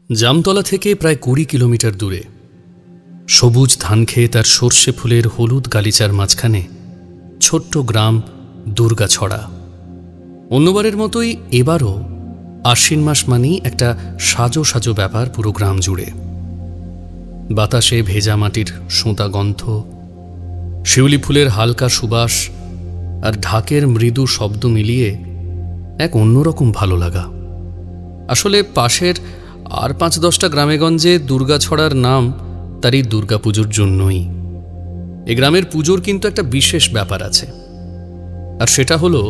জামতলা থেকে প্রায় ২০ কিলোমিটার দূরে সবুজ ধানক্ষেত আর সর্ষে ফুলের হলুদ গালিচার মাঝখানে ছোট্ট গ্রাম দুর্গাছড়া। অন্যবারের মতোই এবারও আশ্বিন মাস মানেই একটা সাজো সাজো ব্যাপার পুরো গ্রাম জুড়ে। বাতাসে ভেজা মাটির সোঁতা গন্ধ, শিউলি ফুলের হালকা সুবাস আর ঢাকের মৃদু শব্দ মিলিয়ে এক অন্যরকম ভালো লাগা। আসলে পাশের আর ৫-১০টা গ্রামেগঞ্জে দুর্গাছড়ার নাম তারই দুর্গাপুজোর জন্যই। এ গ্রামের পুজোর কিন্তু একটা বিশেষ ব্যাপার আছে, আর সেটা হলো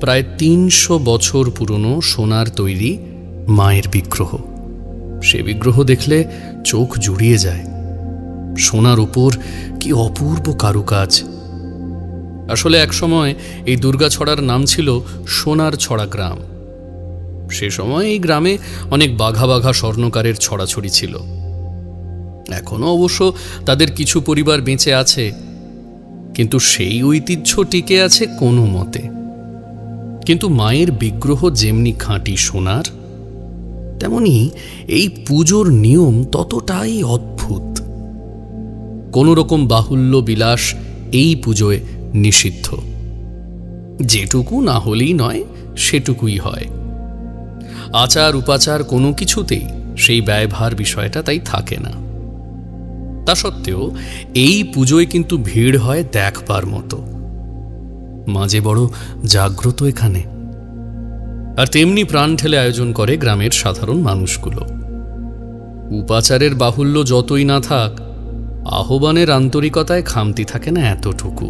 প্রায় ৩০০ বছর পুরনো সোনার তৈরি মায়ের বিগ্রহ। সে বিগ্রহ দেখলে চোখ জুড়িয়ে যায়। সোনার উপর কি অপূর্ব কারুকাজ। আসলে একসময় এই দুর্গাছড়ার নাম ছিল সোনার ছড়া গ্রাম। সে সময় এই গ্রামে অনেক বাঘা বাঘা স্বর্ণকারের ছড়াছড়ি ছিল। এখনো অবশ্য তাদের কিছু পরিবার বেঁচে আছে, কিন্তু সেই ঐতিহ্য টিকে আছে কোনো মতে। কিন্তু মায়ের বিগ্রহ যেমনি খাঁটি সোনার, তেমনি এই পুজোর নিয়ম ততটাই অদ্ভুত। কোনো রকম বাহুল্য বিলাস এই পুজোয় নিষিদ্ধ। যেটুকু না হলেই নয় সেটুকুই হয়। আচার উপাচার কোনো কিছুতেই সেই ব্যয়ভার বিষয়টা তাই থাকে না। তা সত্ত্বেও এই পুজোয় কিন্তু ভিড় হয় দেখবার মতো। মাঝে বড় জাগ্রত এখানে, আর তেমনি প্রাণ ঠেলে আয়োজন করে গ্রামের সাধারণ মানুষগুলো। উপাচারের বাহুল্য যতই না থাক, আহ্বানের আন্তরিকতায় খামতি থাকে না এতটুকু।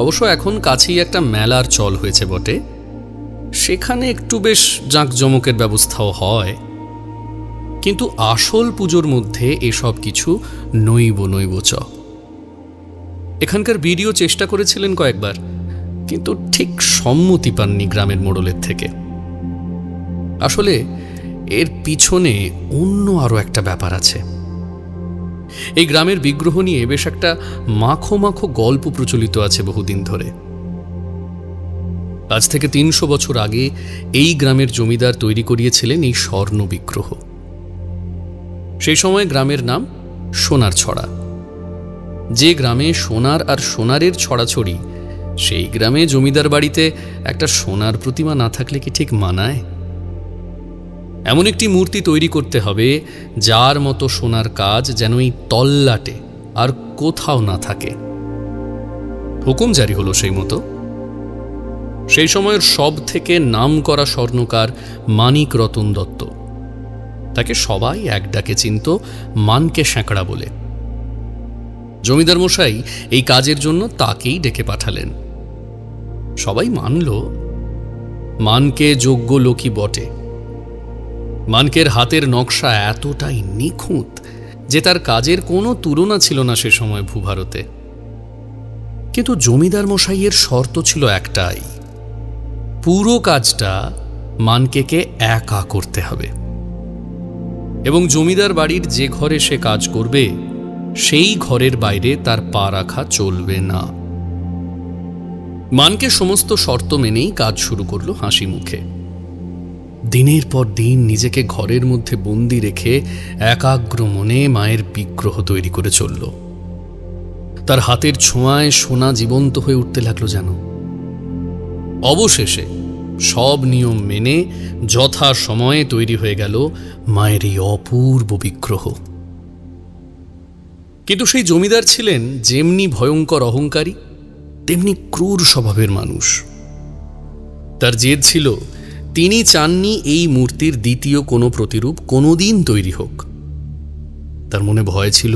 অবশ্য এখন কাছেই একটা মেলার চল হয়েছে বটে, সেখানে একটু বেশ জাঁকজমকের ব্যবস্থাও হয়। কিন্তু আসল পুজোর মধ্যে এসব কিছু নৈব চ। এখানকার বিডিও চেষ্টা করেছিলেন কয়েকবার, কিন্তু ঠিক সম্মতি পাননি গ্রামের মোড়লের থেকে। আসলে এর পিছনে অন্য আরো একটা ব্যাপার আছে। এই গ্রামের বিগ্রহ নিয়ে বেশ একটা মাখো মাখো গল্প প্রচলিত আছে বহুদিন ধরে। আজ থেকে ৩০০ বছর আগে এই গ্রামের জমিদার তৈরি করিয়েছিলেন এই স্বর্ণ বিগ্রহ। সেই সময় গ্রামের নাম সোনার ছড়া। যে গ্রামে সোনার আর সোনারের ছড়াছড়ি, সেই গ্রামে জমিদার বাড়িতে একটা সোনার প্রতিমা না থাকলে কি ঠিক মানায়? এমন একটি মূর্তি তৈরি করতে হবে যার মতো সোনার কাজ যেন এই তল্লাটে আর কোথাও না থাকে। হুকুম জারি হলো সেই মতো। সেই সময়ের সব থেকে নাম করা স্বর্ণকার মানিক রতন দত্ত, তাকে সবাই এক ডাকে চিনত মানকে স্যাঁকড়া বলে। জমিদার মশাই এই কাজের জন্য তাকেই ডেকে পাঠালেন। সবাই মানল মানকে যোগ্য লোকই বটে। মানকের হাতের নকশা এতটাই নিখুঁত যে তার কাজের কোনো তুলনা ছিল না সে সময় ভূভারতে। কিন্তু জমিদার মশাইয়ের শর্ত ছিল একটাই, পুরো কাজটা মানকেকে একা করতে হবে, এবং জমিদার বাড়ির যে ঘরে সে কাজ করবে সেই ঘরের বাইরে তার পা রাখা চলবে না। মানকে সমস্ত শর্ত মেনেই কাজ শুরু করলো হাসি মুখে। দিনের পর দিন নিজেকে ঘরের মধ্যে বন্দি রেখে একাগ্র মনে মায়ের বিগ্রহ তৈরি করে চলল। তার হাতের ছোঁয়ায় সোনা জীবন্ত হয়ে উঠতে লাগলো যেন। অবশেষে সব নিয়ম মেনে যথা সময়ে তৈরি হয়ে গেল মায়ের এই অপূর্ব বিগ্রহ। কিন্তু সেই জমিদার ছিলেন যেমনি ভয়ঙ্কর অহংকারী, তেমনি ক্রূর স্বভাবের মানুষ। তার জেদ ছিল, তিনি চাননি এই মূর্তির দ্বিতীয় কোনো প্রতিরূপ কোনোদিন তৈরি হোক। তার মনে ভয় ছিল,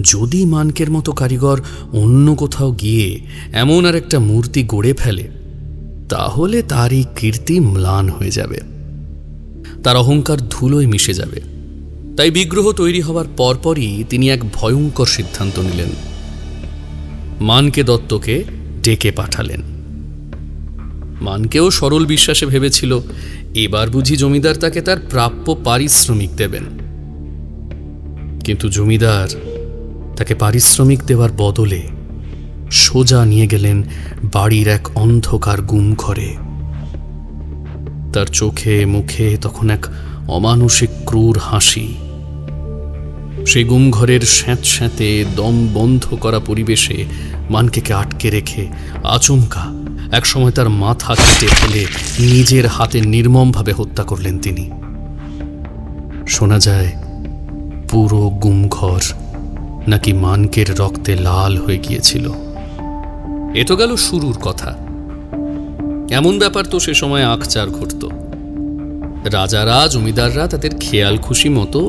যদি মানকের মতো কারিগর অন্য কোথাও গিয়ে এমন আর একটা মূর্তি গড়ে ফেলে, তাহলে তার এই কীর্তি ম্লান হয়ে যাবে, তার অহংকার ধুলোয় মিশে যাবে। তাই বিগ্রহ তৈরি হবার পরপরই তিনি এক ভয়ঙ্কর সিদ্ধান্ত নিলেন। মানকে দত্তকে ডেকে পাঠালেন। মানকেও সরল বিশ্বাসে ভেবেছিল, এবার বুঝি জমিদার তাকে তার প্রাপ্য পারিশ্রমিক দেবেন। কিন্তু জমিদার তাকে পারিশ্রমিক দেওয়ার বদলে সোজা নিয়ে গেলেন বাড়ির এক অন্ধকার গুম ঘরে। তার চোখে মুখে তখন এক অমানুষিক ক্রূর হাসি। সেই গুমঘরের স্যাঁতস্যাঁতে দম বন্ধ করা পরিবেশে মানকেকে আটকে রেখে আচমকা একসময় তার মাথা কেটে ফেলে নিজের হাতে নির্মমভাবে হত্যা করলেন তিনি। শোনা যায় পুরো গুমঘর নাকি মানকের রক্তে লাল হয়ে গিয়েছিল। এ তো গেল শুরুর কথা। এমন ব্যাপার তো সে সময় আকচার ঘটত। রাজারা, জমিদাররা তাদের খেয়াল খুশি মতো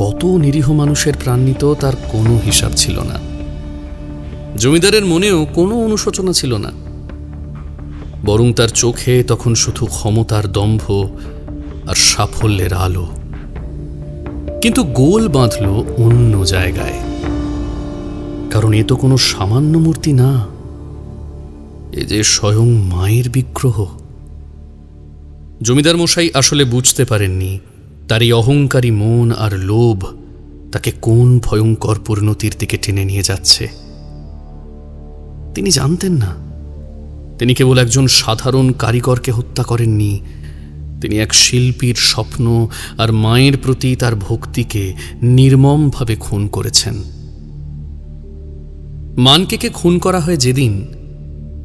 কত নিরীহ মানুষের প্রাণ নিত তার কোনো হিসাব ছিল না। জমিদারের মনেও কোনো অনুশোচনা ছিল না, বরং তার চোখে তখন শুধু ক্ষমতার দম্ভ আর সাফল্যের আলো। কিন্তু গোল বাঁধল অন্য জায়গায়, কারণ এ তো কোনো সামান্য মূর্তি না, এ যে স্বয়ং মায়ের বিগ্রহ। জমিদার মশাই আসলে বুঝতে পারেননি তার এই অহংকারী মন আর লোভ তাকে কোন ভয়ঙ্কর পরিণতির দিকে টেনে নিয়ে যাচ্ছে। তিনি জানতেন না তিনি কেবল একজন সাধারণ কারিগরকে হত্যা করেননি, তিনি এক শিল্পীর স্বপ্ন আর মায়ের প্রতি তার ভক্তিকে নির্মমভাবে খুন করেছেন। মানকেকে খুন করা হয় যেদিন,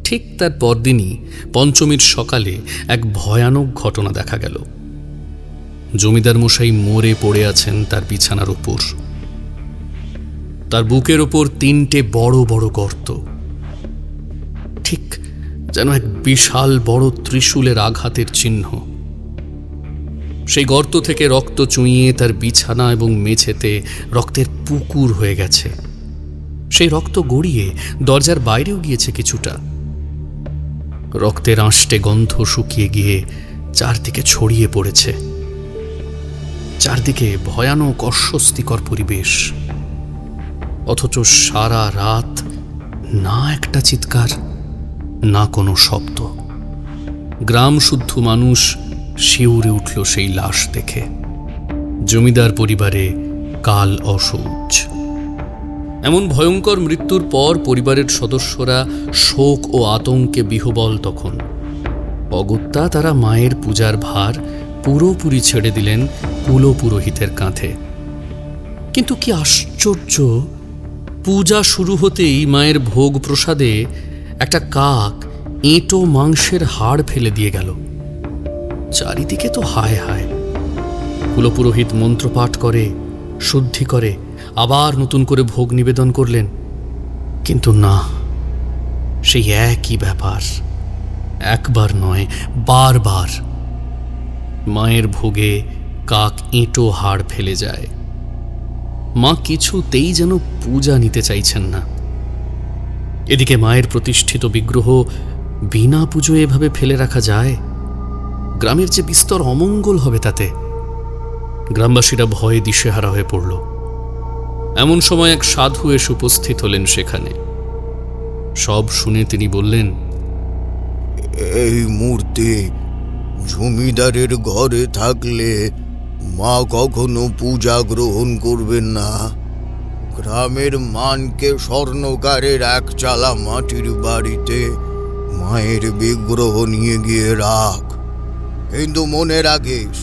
ঠিক তার পরদিনই পঞ্চমীর সকালে এক ভয়ানক ঘটনা দেখা গেল। জমিদার মশাই মরে পড়ে আছেন তার বিছানার উপর। তার বুকের ওপর 3টে বড় বড় গর্ত, ঠিক যেন এক বিশাল বড় ত্রিশূলের আঘাতের চিহ্ন। সেই গর্ত থেকে রক্ত চুইয়ে তার বিছানা এবং মেঝেতে রক্তের পুকুর হয়ে গেছে। সেই রক্ত গড়িয়ে দরজার বাইরেও গিয়েছে কিছুটা। রক্তের আঁশটে গন্ধ শুকিয়ে গিয়ে চারদিকে ছড়িয়ে পড়েছে। চারদিকে ভয়ানক অস্বস্তিকর পরিবেশ, অথচ সারা রাত না একটা চিৎকার, না কোনো শব্দ। গ্রাম শুদ্ধ মানুষ শিউরে উঠল সেই লাশ দেখে। জমিদার পরিবারে কাল অসৌচ। এমন ভয়ঙ্কর মৃত্যুর পর পরিবারের সদস্যরা শোক ও আতঙ্কে বিহ্বল। তখন অগত্যা তারা মায়ের পূজার ভার পুরোপুরি ছেড়ে দিলেন কুলপুরোহিতের কাঁধে। কিন্তু কি আশ্চর্য, পূজা শুরু হতেই মায়ের ভোগ প্রসাদে একটা কাক এঁটো মাংসের হাড় ফেলে দিয়ে গেল। চারিদিকে তো হায় হায়। কুলপুরোহিত মন্ত্রপাঠ করে, শুদ্ধি করে, আবার নতুন করে ভোগ নিবেদন করলেন, কিন্তু না, সেই একই ব্যাপার। একবার নয়, বারবার মায়ের ভোগে কাক এঁটো হাড় ফেলে যায়। মা কিছুতেই যেন পূজা নিতে চাইছেন না। এদিকে মায়ের প্রতিষ্ঠিত বিগ্রহ বিনা পুজো এভাবে ফেলে রাখা যায়? গ্রামের যে বিস্তর অমঙ্গল হবে তাতে। গ্রামবাসীরা ভয়ে দিশেহারা হয়ে পড়ল। এমন সময় এক সাধু এসে উপস্থিত হলেন সেখানে। সব শুনে তিনি বললেন, এই মূর্তি জমিদারের ঘরে থাকলে মা কখনো পূজা গ্রহণ করবেন না। গ্রামের মানকে স্বর্ণকারের একচালা মাটির বাড়িতে মায়ের বিগ্রহ নিয়ে গিয়ে রাখ, কিন্তু মনে রাখিস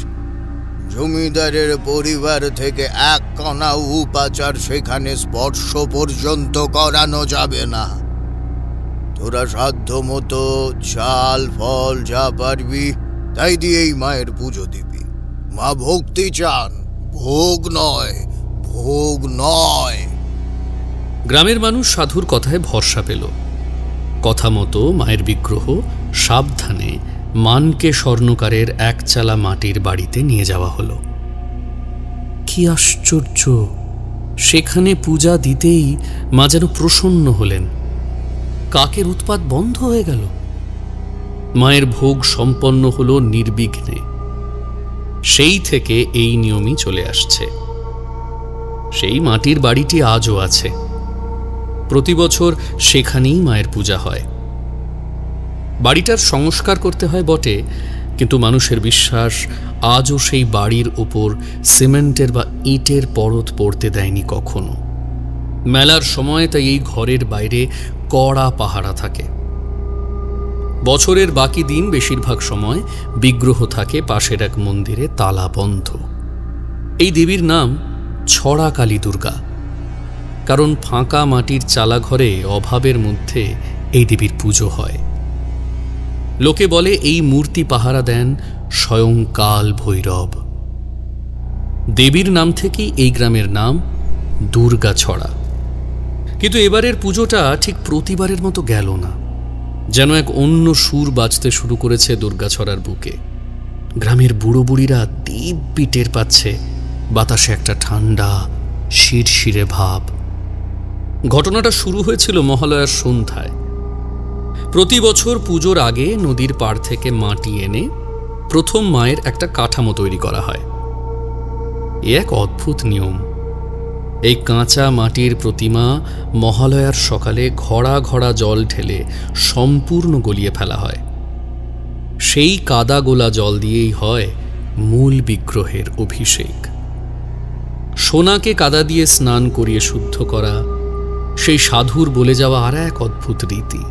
জমিদারের পরিবার থেকে এক কণা উপাচার সেখানে স্পর্শ পর্যন্ত করানো যাবে না। তোরা সাধ্য মতো চাল ফল যা পারবি তাই দিয়েই মায়ের পুজো দিবি। মা ভক্তি চান, ভোগ নয়, ভোগ নয়। গ্রামের মানুষ সাধুর কথায় ভরসা পেল। কথা মতো মায়ের বিগ্রহ সাবধানে মানকে স্বর্ণকারের একচালা মাটির বাড়িতে নিয়ে যাওয়া হলো। কি আশ্চর্য, সেখানে পূজা দিতেই মা যেন প্রসন্ন হলেন। কাকের উৎপাত বন্ধ হয়ে গেল। মায়ের ভোগ সম্পন্ন হলো নির্বিঘ্নে। সেই থেকে এই নিয়মই চলে আসছে। সেই মাটির বাড়িটি আজও আছে। প্রতি বছর সেখানেই মায়ের পূজা হয়। বাড়িটার সংস্কার করতে হয় বটে, কিন্তু মানুষের বিশ্বাস আজও সেই বাড়ির উপর সিমেন্টের বা ইটের পরত পড়তে দেয়নি কখনো। মেলার সময় তাই এই ঘরের বাইরে কড়া পাহারা থাকে। বছরের বাকি দিন বেশিরভাগ সময় বিগ্রহ থাকে পাশের এক মন্দিরে তালা বন্ধ। এই দেবীর নাম ছড়া কালী দুর্গা, কারণ ফাঁকা মাটির চালা ঘরে অভাবের মধ্যে এই দেবীর পুজো হয়। লোকে বলে এই মূর্তি পাহারা দেন স্বয়ং কাল ভৈরব। দেবীর নাম থেকেই এই গ্রামের নাম দুর্গা ছড়া। কিন্তু এবারের পুজোটা ঠিক প্রতিবারের মতো গেল না, যেন এক অন্য সুর বাজতে শুরু করেছে দুর্গাছড়ার বুকে। গ্রামের বুড়ো বুড়িরা দিব্যি টের পাচ্ছে বাতাসে একটা ঠান্ডা শিরশিরে ভাব। ঘটনাটা শুরু হয়েছিল মহালয়ার সন্ধ্যায়। প্রতি বছর পুজোর আগে নদীর পাড় থেকে মাটি এনে প্রথম মায়ের একটা কাঠামো তৈরি করা হয়। এ এক অদ্ভুত নিয়ম। এই কাঁচা মাটির প্রতিমা মহালয়ার সকালে ঘড়া ঘড়া জল ঢেলে সম্পূর্ণ গলিয়ে ফেলা হয়। সেই কাদা গোলা জল দিয়েই হয় মূল বিগ্রহের অভিষেক। সোনাকে কাদা দিয়ে স্নান করিয়ে শুদ্ধ করা সেই সাধুর বলে যাওয়া আর এক অদ্ভুত রীতি।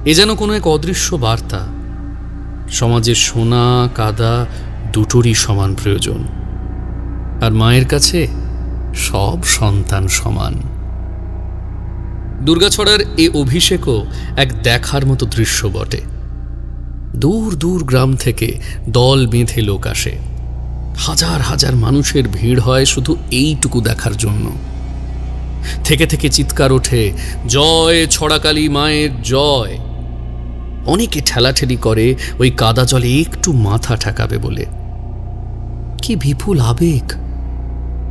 এ যেন কোনো এক অদৃশ্য বার্তা। সমাজে সোনা কাদা দুটোরই সমান প্রয়োজন, আর মায়ের কাছে সব সন্তান সমান। দুর্গাছড়ার এ অভিষেকও এক দেখার মতো দৃশ্য বটে। দূর দূর গ্রাম থেকে দল বেঁধে লোক আসে। হাজার হাজার মানুষের ভিড় হয় শুধু এইটুকু দেখার জন্য। থেকে থেকে চিৎকার ওঠে, জয় ছড়াকালী মায়ের জয়। অনেকে ঠেলাঠেলি করে ওই কাদা জলে একটু মাথা ঠেকাবে বলে। কি বিপুল আবেগ!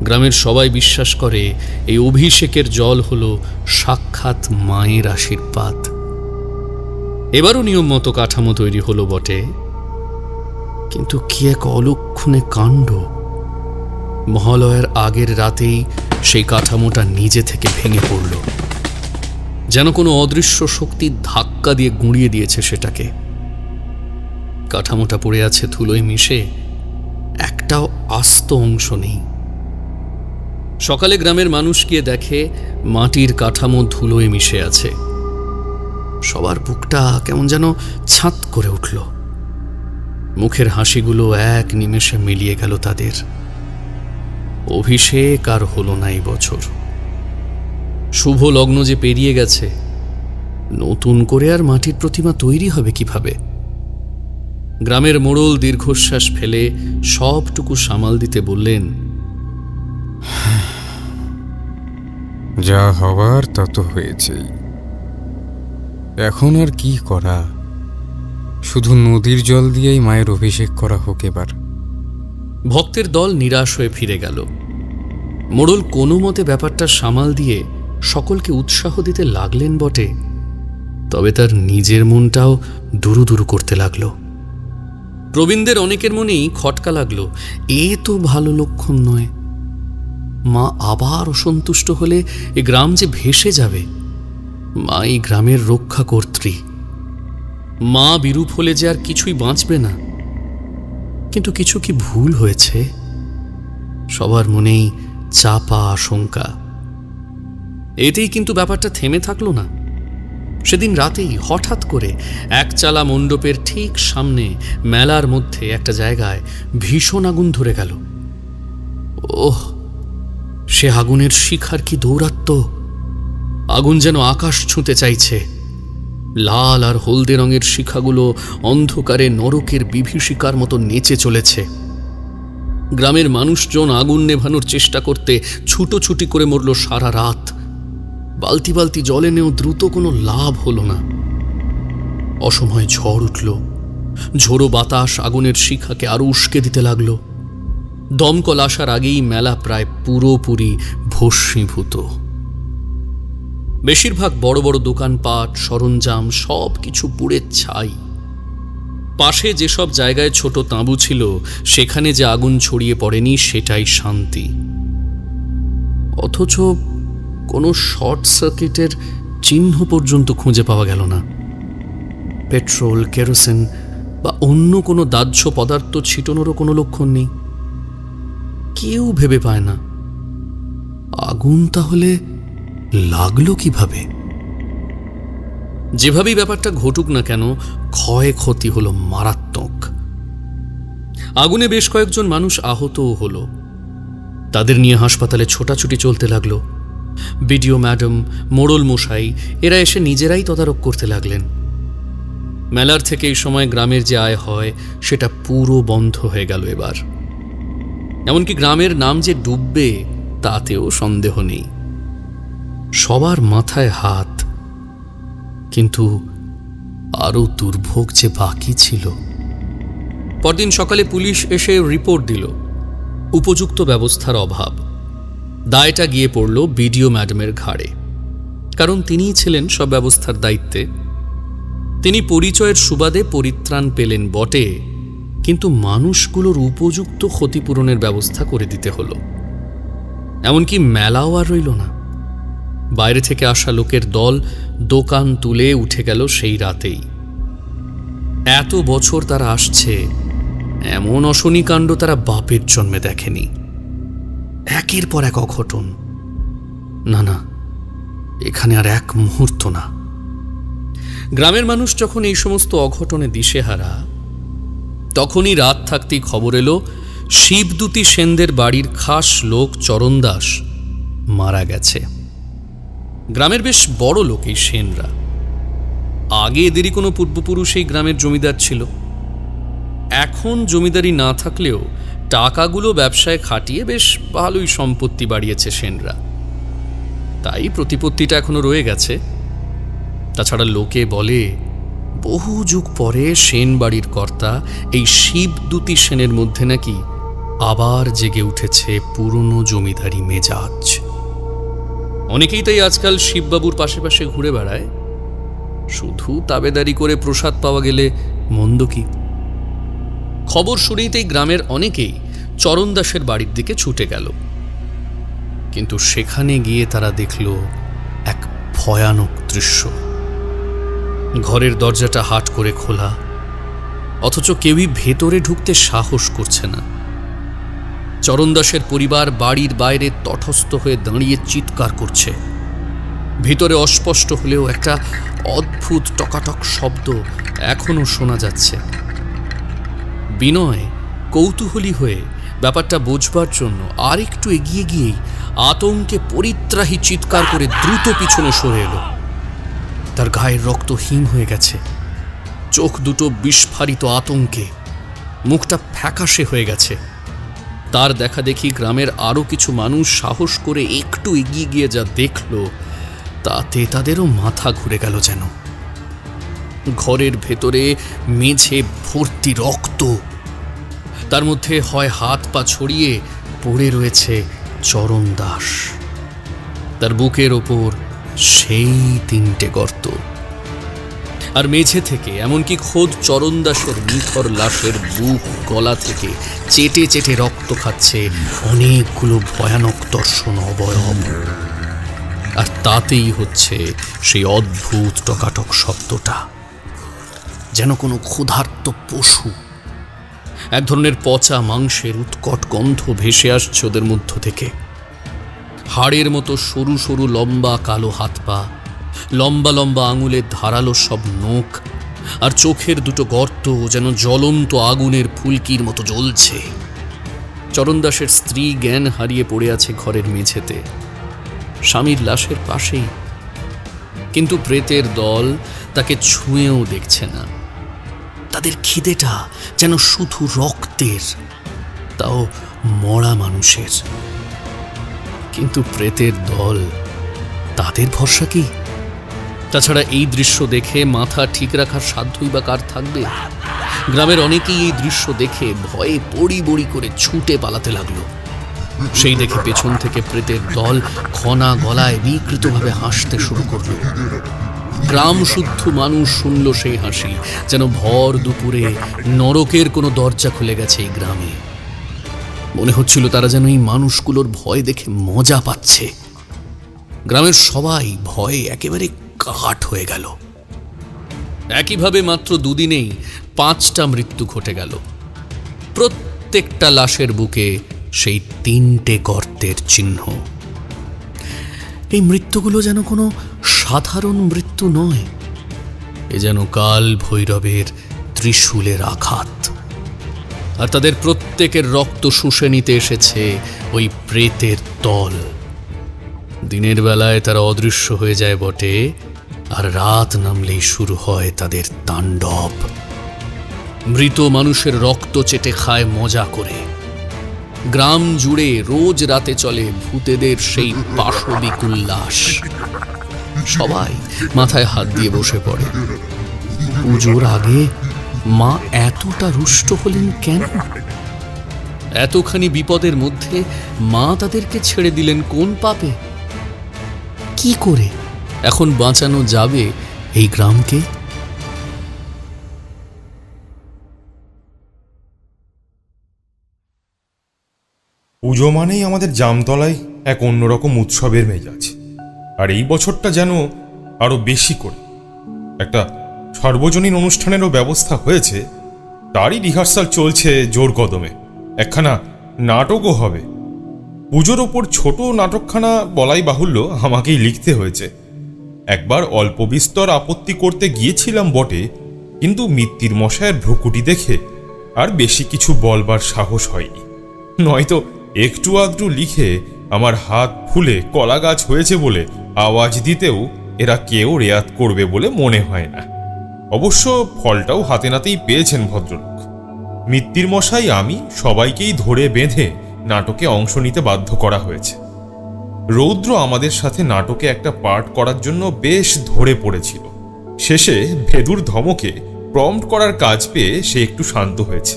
গ্রামের সবাই বিশ্বাস করে এই অভিষেকের জল হল সাক্ষাৎ মায়ের আশীর্বাদ। এবারও নিয়ম মতো কাঠামো তৈরি হলো বটে, কিন্তু কি এক অলক্ষণে কাণ্ড! মহালয়ার আগের রাতেই সেই কাঠামোটা নিজে থেকে ভেঙে পড়ল, যেন কোনো অদৃশ্য শক্তি ধাক্কা দিয়ে গুঁড়িয়ে দিয়েছে সেটাকে। কাঠামোটা পড়ে আছে ধুলোয় মিশে, একটাও আস্ত অংশ নেই। সকালে গ্রামের মানুষ গিয়ে দেখে মাটির কাঠামো ধুলোয় মিশে আছে। সবার বুকটা কেমন যেন ছাত করে উঠল। মুখের হাসিগুলো এক নিমেষে মিলিয়ে গেল তাদের। অভিষেক আর হলো না এই বছর। শুভ লগ্ন যে পেরিয়ে গেছে, নতুন করে আর মাটির প্রতিমা তৈরি হবে কিভাবে? গ্রামের মোড়ল দীর্ঘশ্বাস ফেলে সবটুকু সামাল দিতে বললেন, যা হবার তা তো হয়েছেই, এখন আর কি করা? শুধু নদীর জল দিয়েই মায়ের অভিষেক করা হোক এবার। ভক্তের দল নিরাশ হয়ে ফিরে গেল। মোড়ল কোনো মতে ব্যাপারটা সামাল দিয়ে সকলকে উৎসাহ দিতে লাগলেন বটে, তবে তার নিজের মনটাও দুরু দুরু করতে লাগল। প্রবীণদের অনেকের মনেই খটকা লাগলো, এ তো ভালো লক্ষণ নয়। মা আবার অসন্তুষ্ট হলে এ গ্রাম যে ভেসে যাবে। মা এই গ্রামের রক্ষাকর্ত্রী, মা বিরূপ হলে যে আর কিছুই বাঁচবে না। কিন্তু কিছু কি ভুল হয়েছে? সবার মনেই চাপা আশঙ্কা। এতেই কিন্তু ব্যাপারটা থেমে থাকলো না। সেদিন রাতেই হঠাৎ করে একচালা মণ্ডপের ঠিক সামনে মেলার মধ্যে একটা জায়গায় ভীষণ আগুন ধরে গেল। ওহ, সে আগুনের শিখার কি দৌরাত্ম্য! আগুন যেন আকাশ ছুঁতে চাইছে। লাল আর হলদে রঙের শিখাগুলো অন্ধকারে নরকের বিভীষিকার মতো নেচে চলেছে। গ্রামের মানুষজন আগুন নেভানোর চেষ্টা করতে ছুটোছুটি করে মরল সারা রাত। বালতি বালতি জল এনেও দ্রুত কোনো লাভ হলো না। অসময়ে ঝড় উঠল। ঝোড়ো বাতাস আগুনের শিখাকে আরো উস্কে দিতে লাগল। দমকল আসার আগেই মেলা প্রায় পুরোপুরি ভস্মীভূত। বেশিরভাগ বড় বড় দোকানপাট, সরঞ্জাম সব কিছু পুড়ে ছাই। পাশে যেসব জায়গায় ছোট তাঁবু ছিল, সেখানে যে আগুন ছড়িয়ে পড়েনি সেটাই শান্তি। অথচ কোনো শর্ট সার্কিটের চিহ্ন পর্যন্ত খুঁজে পাওয়া গেল না। পেট্রোল, কেরোসিন বা অন্য কোনো দাহ্য পদার্থ ছিটানোরও কোনো লক্ষণ নেই। কেউ ভেবে পায় না আগুন তাহলে লাগলো কিভাবে। যেভাবেই ব্যাপারটা ঘটুক না কেন, ক্ষয়ক্ষতি হলো মারাত্মক। আগুনে বেশ কয়েকজন মানুষ আহতও হলো। তাদের নিয়ে হাসপাতালে ছোটাছুটি চলতে লাগলো। বিডিও ম্যাডাম, মোড়ল মশাই এরা এসে নিজেরাই তদারক করতে লাগলেন। মেলার থেকে এই সময় গ্রামের যে আয় হয় সেটা পুরো বন্ধ হয়ে গেল এবার। এমনকি গ্রামের নাম যে ডুববে তাতেও সন্দেহ নেই। সবার মাথায় হাত, কিন্তু আরো দুর্ভোগ যে বাকি ছিল। পরদিন সকালে পুলিশ এসে রিপোর্ট দিল উপযুক্ত ব্যবস্থার অভাব। দায়টা গিয়ে পড়ল বিডিও ম্যাডামের ঘাড়ে, কারণ তিনিই ছিলেন সব ব্যবস্থার দায়িত্বে। তিনি পরিচয়ের সুবাদে পরিত্রাণ পেলেন বটে, কিন্তু মানুষগুলোর উপযুক্ত ক্ষতিপূরণের ব্যবস্থা করে দিতে হলো। এমনকি মেলাও আর রইল না। বাইরে থেকে আসা লোকের দল দোকান তুলে উঠে গেল সেই রাতেই। এত বছর তারা আসছে, এমন অশনিকাণ্ড তারা বাপের জন্মে দেখেনি। একের পর এক অঘটন। না না, এখানে আর এক মুহূর্ত না। গ্রামের মানুষ যখন এই সমস্ত অঘটনে দিশেহারা, তখনই রাত থাকতেই খবর এলো শিবদূতি সেনদের বাড়ির খাস লোক চরণ দাস মারা গেছে। গ্রামের বেশ বড় লোক এই সেনরা। আগে এদেরই কোনো পূর্বপুরুষ এই গ্রামের জমিদার ছিল। এখন জমিদারি না থাকলেও টাকাগুলো ব্যবসায় খাটিয়ে বেশ ভালোই সম্পত্তি বাড়িয়েছে সেনরা, তাই প্রতিপত্তিটা এখনো রয়ে গেছে। তাছাড়া লোকে বলে বহু যুগ পরে সেন বাড়ির কর্তা এই শিবদূতি সেনের মধ্যে নাকি আবার জেগে উঠেছে পুরনো জমিদারি মেজাজ। অনেকেই তাই আজকাল শিববাবুর পাশে পাশে ঘুরে বেড়ায়। শুধু তাবেদারি করে প্রসাদ পাওয়া গেলে মন্দ কি? খবর শুনেই গ্রামের অনেকেই চরণ দাসের বাড়ির দিকে ছুটে গেল। কিন্তু সেখানে গিয়ে তারা দেখল এক ভয়ানক দৃশ্য। ঘরের দরজাটা হাট করে খোলা, অথচ কেউই ভেতরে ঢুকতে সাহস করছে না। চরণ দাসের পরিবার বাড়ির বাইরে তটস্থ হয়ে দাঁড়িয়ে চিৎকার করছে। ভিতরে অস্পষ্ট হলেও একটা অদ্ভুত টকাটক শব্দ এখনো শোনা যাচ্ছে। বিনয় কৌতূহলী হয়ে ব্যাপারটা বোঝবার জন্য আর একটু এগিয়ে গিয়েই আতঙ্কে পরিত্রাহী চিৎকার করে দ্রুত পিছনে সরে এলো। তার গায়ের রক্ত হিম হয়ে গেছে, চোখ দুটো বিস্ফারিত আতঙ্কে, মুখটা ফ্যাকাশে হয়ে গেছে। তার দেখা দেখি গ্রামের আরো কিছু মানুষ সাহস করে একটু এগিয়ে গিয়ে যা দেখল, তাতে তাদেরও মাথা ঘুরে গেল যেন। ঘরের ভেতরে মেঝে ভর্তি রক্ত, তার মধ্যে হয় হাত পা ছড়িয়ে পড়ে রয়েছে চরণ দাস। তার বুকের ওপর সেই 3টে গর্ত, আর মেঝে থেকে এমনকি খোদ চরণ দাসের নিথর লাশের বুক গলা থেকে চেটে চেটে রক্ত খাচ্ছে অনেকগুলো ভয়ানক দর্শন অবয়ব। আর তাতেই হচ্ছে সেই অদ্ভুত টকাটক শব্দটা, যেন কোনো ক্ষুধার্ত পশু। এক ধরনের পচা মাংসের উৎকট গন্ধ ভেসে আসছে ওদের মধ্য থেকে। হাড়ের মতো সরু সরু লম্বা কালো হাত পা, লম্বা লম্বা আঙুলের ধারালো সব নখ, আর চোখের দুটো গর্ত যেন জ্বলন্ত আগুনের ফুলকির মতো জ্বলছে। চরণ দাসের স্ত্রী জ্ঞান হারিয়ে পড়ে আছে ঘরের মেঝেতে, স্বামীর লাশের পাশেই। কিন্তু প্রেতের দল তাকে ছুঁয়েও দেখছে না। তাদের খিদেটা যেন শুধু রক্তের, তাও মরা মানুষের। কিন্তু প্রেতের দল, তাদের ভরসা কি? তাছাড়া এই দৃশ্য দেখে মাথা ঠিক রাখার সাধ্যই বা কার থাকবে? গ্রামের অনেকেই এই দৃশ্য দেখে ভয়ে বড়ি বড়ি করে ছুটে পালাতে লাগলো। সেই দেখে পেছন থেকে প্রেতের দল খনা গলায় বিকৃতভাবে হাসতে শুরু করল। গ্রাম শুদ্ধ মানুষ শুনল সেই হাসি, যেন ভর দুপুরে নরকের কোনো দরজা খুলে গেছে এই গ্রামে। মনে হচ্ছিল তারা যেন এই মানুষগুলোর ভয় দেখে মজা পাচ্ছে। গ্রামের সবাই ভয়ে একেবারে কাঠ হয়ে গেল। একইভাবে মাত্র দুদিনেই 5টা মৃত্যু ঘটে গেল। প্রত্যেকটা লাশের বুকে সেই 3টে গর্তের চিহ্ন। এই মৃত্যুগুলো যেন কোনো সাধারণ মৃত্যু নয়, এ যেন কাল ভৈরবের ত্রিশূলের আঘাত। আর তাদের প্রত্যেকের রক্ত শুষে নিতে এসেছে ওই প্রেতের দল। দিনের বেলায় তারা অদৃশ্য হয়ে যায় বটে, আর রাত নামলেই শুরু হয় তাদের তাণ্ডব। মৃত মানুষের রক্ত চেটে খায় মজা করে। গ্রাম জুড়ে রোজ রাতে চলে ভূতেদের সেই পাশবিক উল্লাস। সবাই মাথায় হাত দিয়ে বসে পড়ে। পুজোর আগে মা এতটা রুষ্ট হলেন কেন? এতখানি বিপদের মধ্যে মা তাদেরকে ছেড়ে দিলেন কোন পাপে? কি করে এখন বাঁচানো যাবে এই গ্রামকে? পুজো মানেই আমাদের জামতলায় এক অন্যরকম উৎসবের মেজাজ। আর এই বছরটা যেন আরো বেশি করে একটা সার্বজনীন অনুষ্ঠানেরও ব্যবস্থা হয়েছে। তারই রিহার্সাল চলছে জোর কদমে। একখানা নাটকও হবে। পুজোর ওপর ছোট নাটকখানা বলাই বাহুল্য আমাকেই লিখতে হয়েছে। একবার অল্প বিস্তর আপত্তি করতে গিয়েছিলাম বটে, কিন্তু মিত্তির মশায়ের ভ্রুকুটি দেখে আর বেশি কিছু বলবার সাহস হয়নি। নয়তো একটু আধটু লিখে আমার হাত ফুলে কলা গাছ হয়েছে বলে আওয়াজ দিতেও এরা কেউ রেয়াত করবে বলে মনে হয় না। অবশ্য ফলটাও হাতে নাতেই পেয়েছেন ভদ্রলোক। মিত্তির মশাই আমি সবাইকেই ধরে বেঁধে নাটকে অংশ নিতে বাধ্য করা হয়েছে। রৌদ্র আমাদের সাথে নাটকে একটা পার্ট করার জন্য বেশ ধরে পড়েছিল। শেষে ভেদুর ধমকে প্রম্পট করার কাজ পেয়ে সে একটু শান্ত হয়েছে।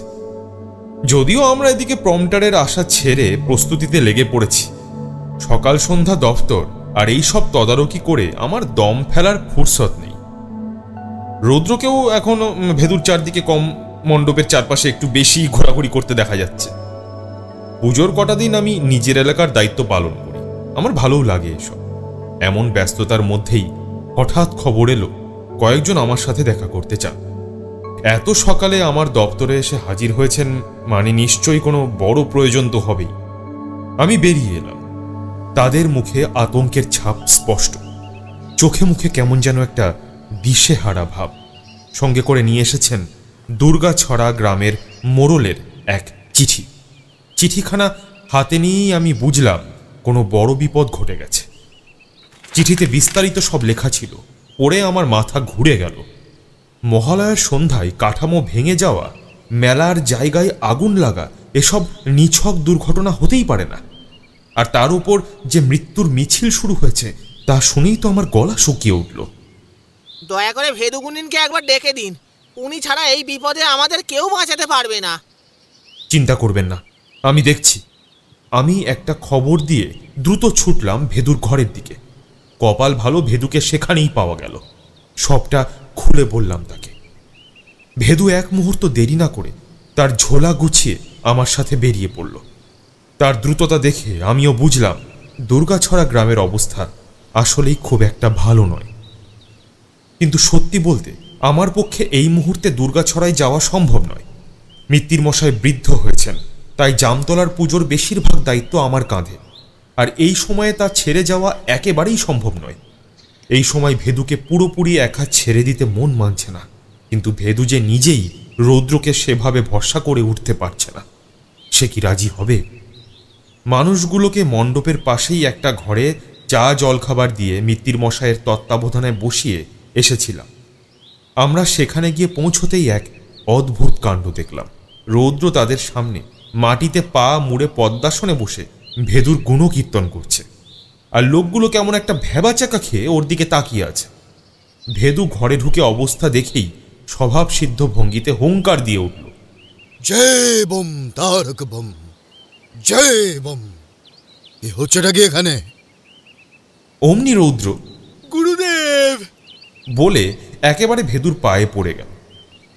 যদিও আমরা এদিকে প্রম্পটারের আশা ছেড়ে প্রস্তুতিতে লেগে পড়েছি। সকাল সন্ধ্যা দফতর আর এই সব তদারকি করে আমার দম ফেলার ফুরসত নেই। রৌদ্রকেও এখন ভেদুর চারদিকে কম, মণ্ডপের চারপাশে একটু বেশি ঘোরাঘুরি করতে দেখা যাচ্ছে। পুজোর কটা দিন আমি নিজের এলাকার দায়িত্ব পালন করি। আমার ভালোও লাগে এসব। এমন ব্যস্ততার মধ্যেই হঠাৎ খবর এলো কয়েকজন আমার সাথে দেখা করতে চান। এত সকালে আমার দপ্তরে এসে হাজির হয়েছেন মানে নিশ্চয়ই কোনো বড় প্রয়োজন তো হবেই। আমি বেরিয়ে এলাম। তাদের মুখে আতঙ্কের ছাপ স্পষ্ট। চোখে মুখে কেমন যেন একটা দিশেহারা ভাব। সঙ্গে করে নিয়ে এসেছেন দুর্গাছড়া গ্রামের মোড়লের এক চিঠি। চিঠিখানা হাতে নিয়েই আমি বুঝলাম কোনো বড় বিপদ ঘটে গেছে। চিঠিতে বিস্তারিত সব লেখা ছিল। পড়ে আমার মাথা ঘুরে গেল। মহালয়ার সন্ধ্যায় কাঠামো ভেঙে যাওয়া, মেলার জায়গায় আগুন লাগা, এসব নিছক দুর্ঘটনা হতেই পারে না। আর তার উপর যে মৃত্যুর মিছিল শুরু হয়েছে তা শুনেই তো আমার গলা শুকিয়ে উঠল। দয়া করে ভেদুগুনিনকে একবার ডেকে দিন। উনি ছাড়া এই বিপদে আমাদের কেউ বাঁচাতে পারবে না। চিন্তা করবেন না, আমি দেখছি। আমি একটা খবর দিয়ে দ্রুত ছুটলাম ভেদুর ঘরের দিকে। কপাল ভালো, ভেদুকে সেখানেই পাওয়া গেল। সবটা খুলে বললাম তাকে। ভেদু এক মুহূর্ত দেরি না করে তার ঝোলা গুছিয়ে আমার সাথে বেরিয়ে পড়ল। তার দ্রুততা দেখে আমিও বুঝলাম দুর্গাছড়া গ্রামের অবস্থা আসলেই খুব একটা ভালো নয়। কিন্তু সত্যি বলতে আমার পক্ষে এই মুহূর্তে দুর্গাছড়ায় যাওয়া সম্ভব নয়। মিত্তির মশাই বৃদ্ধ হয়েছেন, তাই জামতলার পুজোর বেশিরভাগ দায়িত্ব আমার কাঁধে। আর এই সময়ে তা ছেড়ে যাওয়া একেবারেই সম্ভব নয়। এই সময় ভেদুকে পুরোপুরি একা ছেড়ে দিতে মন মানছে না। কিন্তু ভেদু যে নিজেই রৌদ্রকে সেভাবে ভরসা করে উঠতে পারছে না। সে কি রাজি হবে? মানুষগুলোকে মণ্ডপের পাশেই একটা ঘরে চা জলখাবার দিয়ে মিত্তির মশাইয়ের তত্ত্বাবধানে বসিয়ে এসেছিলাম। আমরা সেখানে গিয়ে পৌঁছতেই এক অদ্ভুত কাণ্ড দেখলাম। রৌদ্র তাদের সামনে মাটিতে পা মুড়ে পদ্মাসনে বসে ভেদুর গুণকীর্তন করছে। আর লোকগুলো কেমন একটা ভেবাচাকা খেয়ে ওর দিকে তাকিয়ে আছে। ভেদু ঘরে ঢুকে অবস্থা দেখেই স্বভাব সিদ্ধ ভঙ্গিতে হুঙ্কার দিয়ে উঠল, জয় বম তারক বম, জয় বম। এ হচ্ছেটা কি এখানে? অমনি রৌদ্র গুরুদেব বলে একেবারে ভেদুর পায়ে পড়ে গেল।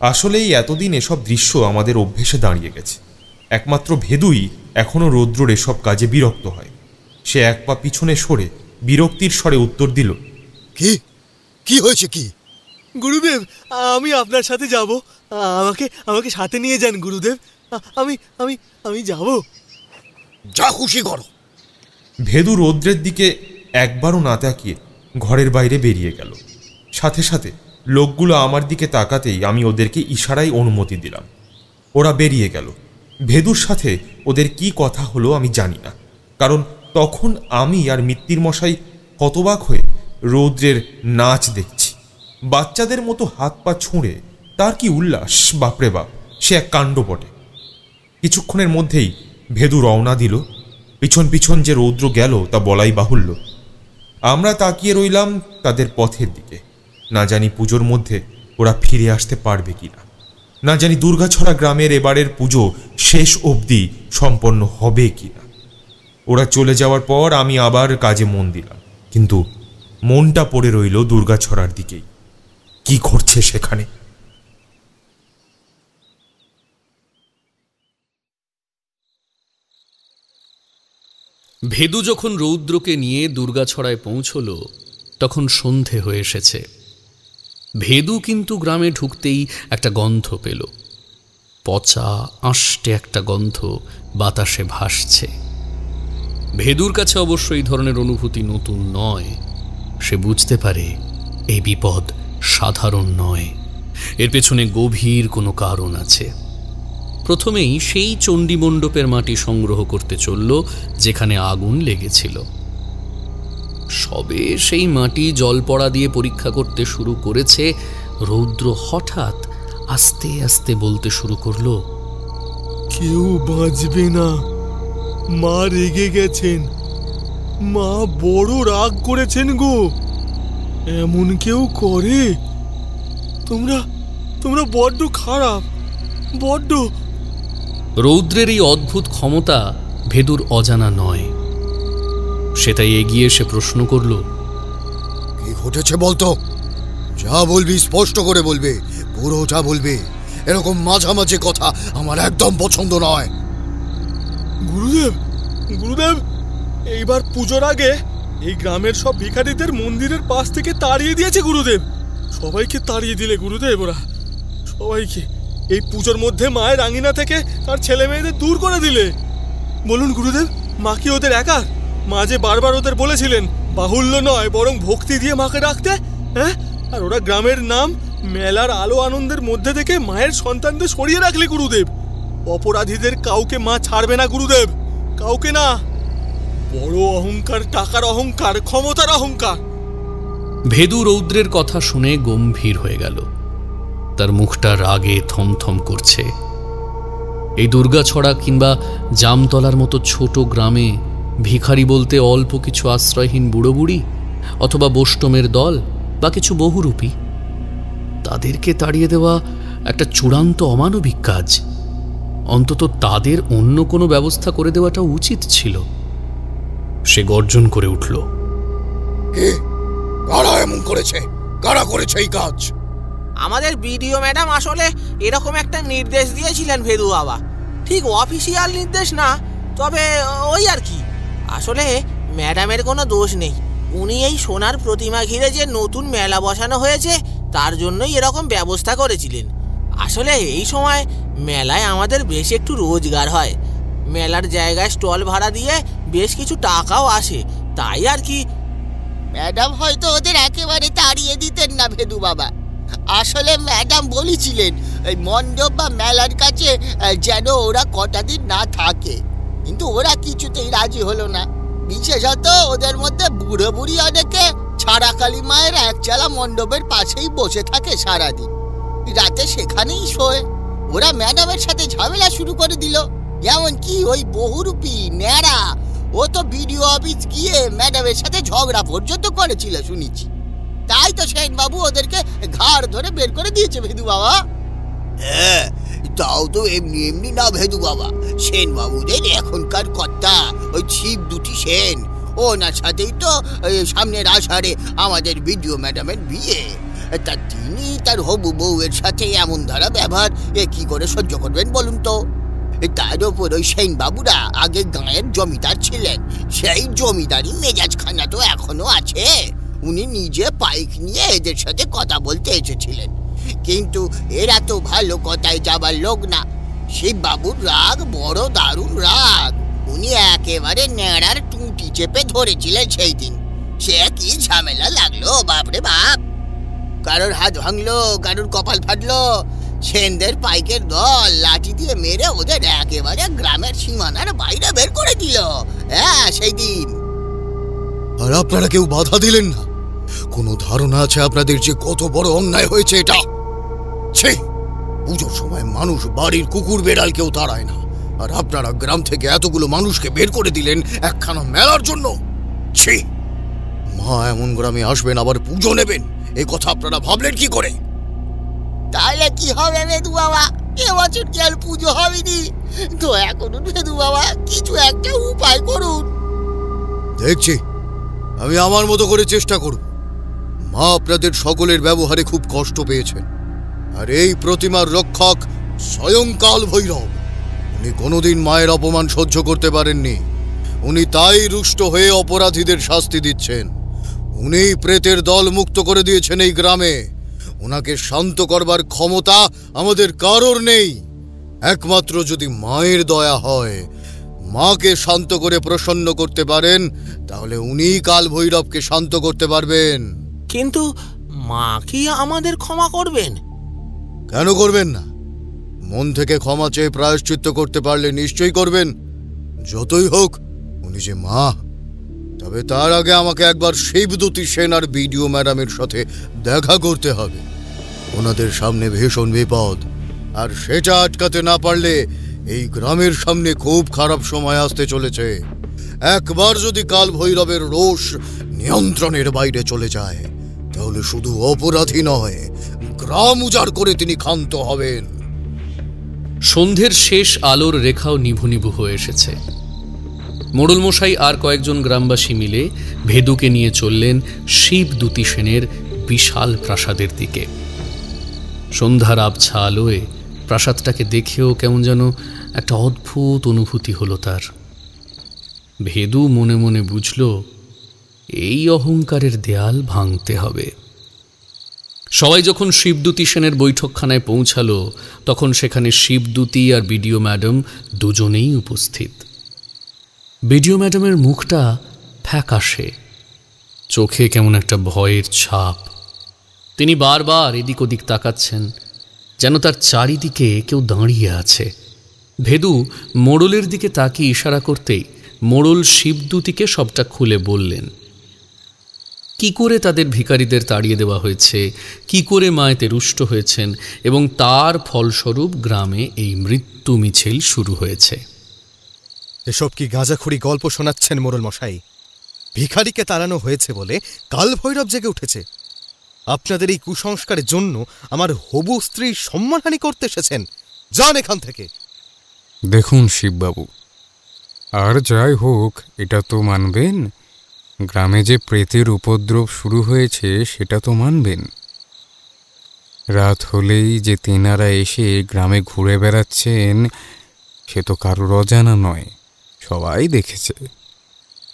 আসলেই এতদিন এসব দৃশ্য আমাদের অভ্যেসে দাঁড়িয়ে গেছে। একমাত্র ভেদুই এখনো রৌদ্রর এসব কাজে বিরক্ত হয়। সে এক পা পিছনে সরে বিরক্তির স্বরে উত্তর দিল, কি কি হয়েছে কি? গুরুদেব, আমি আপনার সাথে যাব। আমাকে সাথে নিয়ে যান গুরুদেব। আমি আমি আমি যাব। যা খুশি করো। ভেদু রৌদ্রের দিকে একবারও না তাকিয়ে ঘরের বাইরে বেরিয়ে গেল। সাথে সাথে লোকগুলো আমার দিকে তাকাতেই আমি ওদেরকে ইশারায় অনুমতি দিলাম। ওরা বেরিয়ে গেল। ভেদুর সাথে ওদের কি কথা হলো আমি জানি না, কারণ তখন আমি আর মিত্তির মশাই হতবাক হয়ে রৌদ্রের নাচ দেখছি। বাচ্চাদের মতো হাত পা ছুঁড়ে তার কি উল্লাস! বাপরে বাপ, সে এক কাণ্ড বটে। কিছুক্ষণের মধ্যেই ভেদু রওনা দিল। পিছন পিছন যে রৌদ্র গেল তা বলাই বাহুল্য। আমরা তাকিয়ে রইলাম তাদের পথের দিকে। না জানি পুজোর মধ্যে ওরা ফিরে আসতে পারবে কিনা, না জানি দুর্গাছড়া গ্রামের এবারের পুজো শেষ অবধি সম্পন্ন হবে কিনা। ওরা চলে যাওয়ার পর আমি আবার কাজে মন দিলাম, কিন্তু মনটা পড়ে রইল দুর্গাছড়ার দিকেই। কি ঘটছে সেখানে? ভেদু যখন রৌদ্রকে নিয়ে দুর্গাছড়ায় পৌঁছল তখন সন্ধে হয়ে এসেছে। ভেদু কিন্তু গ্রামে ঢুকতেই একটা গন্ধ পেল। পচা আষ্টে একটা গন্ধ বাতাসে ভাসছে। ভেদুর কাছে অবশ্য এই ধরনের অনুভূতি নতুন নয়। সে বুঝতে পারে এই বিপদ সাধারণ নয়, এর পেছনে গভীর কোনো কারণ আছে। প্রথমেই সেই চণ্ডী মণ্ডপের মাটি সংগ্রহ করতে চলল যেখানে আগুন লেগেছিল। সবে সেই মাটি জল পড়া দিয়ে পরীক্ষা করতে শুরু করেছে, রৌদ্র হঠাৎ আস্তে আস্তে বলতে শুরু করলো, কেউ বাঁচবে না, মা রেগে গেছেন, মা বড় রাগ করেছেন গো। এমন কেউ করে? তোমরা বড্ড খারাপ, বড্ড। রৌদ্রের এই অদ্ভুত ক্ষমতা ভেদুর অজানা নয়। সেটাই এগিয়ে এসে প্রশ্ন করল, কি ঘটেছে বলতো? যা বলবি স্পষ্ট করে বলবে, পুরোটা বলবে। এরকম মাঝামাঝি কথা আমার একদম পছন্দ নয়। গুরুদেব, এইবার পুজোর আগে এই গ্রামের সব ভিখারিদের মন্দিরের পাশ থেকে তাড়িয়ে দিয়েছে গুরুদেব। সবাইকে তাড়িয়ে দিলে গুরুদেব ওরা, সবাইকে। এই পুজোর মধ্যে মায়ের আঙিনা থেকে তার ছেলে মেয়েদের দূর করে দিলে। বলুন গুরুদেব, মা কি ওদের একা? মা যে বারবার ওদের বলেছিলেন বাহুল্য নয় বরং ভক্তি দিয়ে মাকে ডাকতে, হ্যাঁ? আর ওরা গ্রামের নাম মেলার আলো আনন্দের মধ্যে থেকে মায়ের সন্তানদের সরিয়ে রাখলে গুরুদেব। অপরাধীদের কাউকে মা ছাড়বে না গুরুদেব, কাউকে না। বড় অহংকার, টাকার অহংকার, ক্ষমতার অহংকার। ভেদু রৌদ্রের কথা শুনে গম্ভীর হয়ে গেল। তার মুখটা রাগে থমথম করছে। এই দুর্গাছড়া কিংবা জামতলার মতো ছোট গ্রামে ভিখারি বলতে অল্প কিছু আশ্রয়হীন বুড়ো বুড়ি অথবা বৈষ্ণবের দল বা কিছু বহুরূপী, তাদেরকে তাড়িয়ে দেওয়া একটা চূড়ান্ত অমানবিক কাজ। অন্তত তাদের অন্য কোনো ব্যবস্থা করে দেওয়াটা উচিত ছিল। সে গর্জন করে উঠল, কারা এমন করেছে? কারা করেছে এই কাজ? আমাদের বিডিও ম্যাডাম আসলে এরকম একটা নির্দেশ দিয়েছিলেন ভেদু বাবা। ঠিক অফিসিয়াল নির্দেশ না, তবে ওই আর কি। আসলে ম্যাডামের কোনো দোষ নেই। উনি এই সোনার প্রতিমা ঘিরে যে নতুন মেলা বসানো হয়েছে তার জন্যই এরকম ব্যবস্থা করেছিলেন। আসলে এই সময় মেলায় আমাদের বেশ একটু রোজগার হয়। মেলার জায়গায় স্টল ভাড়া দিয়ে বেশ কিছু টাকাও আসে, তাই আর কি। ম্যাডাম হয়তো ওদের একেবারে তাড়িয়ে দিতেন না ভেদু বাবা। আসলে ম্যাডাম বলেছিলেন এই মণ্ডপ বা মেলার কাছে যেন ওরা কটা দিন না থাকে, কিন্তু ওরা কিছুতেই রাজি হলো না। বিশেষত ওদের মধ্যে বুড়ো বুড়ি অনেকে ছাড়া কালী মায়ের একচালা মণ্ডপের পাশেই বসে থাকে সারাদিন, রাতে সেখানেই শোয়। ওরা ম্যাডামের সাথে ঝামেলা শুরু করে দিল। এমনকি ওই বহুরূপী ন্যাড়া, ও তো বিডিও অফিস গিয়ে ম্যাডামের সাথে ঝগড়া পর্যন্ত করেছিল শুনেছি। তাই তো সেন বাবু ওদেরকে ঘাড় ধরে বের করে দিয়েছে ভেদু বাবা। হ্যাঁ, তাও তো এমনি এমনি না ভেদু বাবা। সেন বাবুদের এখনকার কর্তা ওই ছিপ দুটি সেন, ওনার সাথেই তো সামনের আষাঢ়ে আমাদের বিডিও ম্যাডামের বিয়ে। তা তিনি তার হবু বউয়ের সাথে এমন ধারা ব্যবহার কি করে সহ্য করবেন বলুন তো? তার ওপর ওই সেন বাবুরা আগে গাঁয়ের জমিদার ছিলেন, সেই জমিদারি মেজাজখানা তো এখনো আছে। উনি নিজে পাইক নিয়ে এদের সাথে কথা বলতে এসেছিলেন, কিন্তু এরা তো ভালো কথায় যাবার লোক না। শিব বাবুর রাগ বড় দারুণ রাগ। উনি একেবারে ন্যাড়ার টুঁটি চেপে ধরেছিলেন সেই দিন। সে কি ঝামেলা লাগলো বাপরে বাপ! কারোর হাত ভাঙলো, কারোর কপাল ফাটলো। সেনদের পাইকের দল লাঠি দিয়ে মেরে ওদের একেবারে গ্রামের সীমানার বাইরে বের করে দিল। হ্যাঁ, সেই দিন। আর আপনারা কেউ বাধা দিলেন না? কোনো ধারণা আছে আপনাদের যে কত বড় অন্যায় হয়েছে এটা? পুজোর সময় মানুষ বাড়ির কুকুর বেড়াল কেউ তাড়ায় না, আর আপনারা গ্রাম থেকে এতগুলো মানুষকে বের করে দিলেন একখানা মেলার জন্য। মা এমন গ্রামে আসবেন আবার পুজো নেবেন, এই কথা আপনারা ভাবলেন কি করে? তাহলে কি হবে ভেদু বাবা? এবছর কি আর পুজো হবেনি? দয়া করুন ভেদু বাবা, কিছু একটা উপায় করুন। দেখছি, আমি আমার মতো করে চেষ্টা করব। মা আপনাদের সকলের ব্যবহারে খুব কষ্ট পেয়েছেন, আর এই প্রতিমার রক্ষক স্বয়ং কাল ভৈরব, উনি কোনোদিন মায়ের অপমান সহ্য করতে পারেননি। উনি তাই রুষ্ট হয়ে অপরাধীদের শাস্তি দিচ্ছেন। উনি প্রেতের দল মুক্ত করে দিয়েছেন এই গ্রামে। ওনাকে শান্ত করবার ক্ষমতা আমাদের কারোর নেই। একমাত্র যদি মায়ের দয়া হয়, মাকে শান্ত করে প্রসন্ন করতে পারেন, তাহলে উনি কাল ভৈরবকে শান্ত করতে পারবেন। কিন্তু মা কি আমাদের ক্ষমা করবেন? কেন করবেন না? মন থেকে ক্ষমা চেয়ে প্রায়শ্চিত্ত করতে পারলে নিশ্চয়ই করবেন। যতই হোক উনি যে মা। তবে তার আগে আমাকে একবার শিবদূতী সেন আর বিডিও ম্যাডামের সাথে দেখা করতে হবে। ওনাদের সামনে ভীষণ বিপদ, আর সেটা আটকাতে না পারলে এই গ্রামের সামনে খুব খারাপ সময় আসতে চলেছে। একবার যদি কাল ভৈরবের রোষ নিয়ন্ত্রণের বাইরে চলে যায়, তাহলে শুধু অপরাধী নয়, গ্রাম উজাড় করে তিনি ক্ষান্ত হবেন। সন্ধ্যের শেষ আলোর রেখাও নিভু নিভু হয়ে এসেছে। মোড়লমশাই আর কয়েকজন গ্রামবাসী মিলে ভেদুকে নিয়ে চললেন শিবদূতী সেনের বিশাল প্রাসাদের দিকে। সন্ধ্যার আবছা আলোয় প্রাসাদটাকে দেখেও কেমন যেন একটা অদ্ভুত অনুভূতি হলো তার। ভেদু মনে মনে বুঝল, এই অহংকারের দেয়াল ভাঙতে হবে। সবাই যখন শিবদূতী সেনের বৈঠকখানায় পৌঁছালো, তখন সেখানে শিবদূতী আর বিডিও ম্যাডাম দুজনেই উপস্থিত। বিডিও ম্যাডামের মুখটা ফ্যাকাশে, চোখে কেমন একটা ভয়ের ছাপ। তিনি বারবার এদিক ওদিক তাকাচ্ছেন, যেন তার চারিদিকে কেউ দাঁড়িয়ে আছে। ভেদু মোড়লের দিকে তাকিয়ে ইশারা করতেই মোড়ল শিবদূতীকে সবটা খুলে বললেন। কি করে তাদের ভিখারিদের তাড়িয়ে দেওয়া হয়েছে, কি করে মায়েতে রুষ্ট হয়েছেন, এবং তার ফলস্বরূপ গ্রামে এই মৃত্যু মিছিল শুরু হয়েছে। এসব কি গাঁজাখুরি গল্প শোনাচ্ছেন মোড়ল মশাই? ভিখারিকে তাড়ানো হয়েছে বলে কাল ভৈরব জেগে উঠেছে। আপনাদের এই কুসংস্কারের জন্য আমার হবু স্ত্রীর সম্মানহানি করতে এসেছেন। যান এখান থেকে। দেখুন শিববাবু, আর যাই হোক, এটা তো মানবেন গ্রামে যে প্রেতের উপদ্রব শুরু হয়েছে সেটা তো মানবেন। রাত হলেই যে তেনারা এসে গ্রামে ঘুরে বেড়াচ্ছেন সে তো কারোর অজানা নয়, সবাই দেখেছে।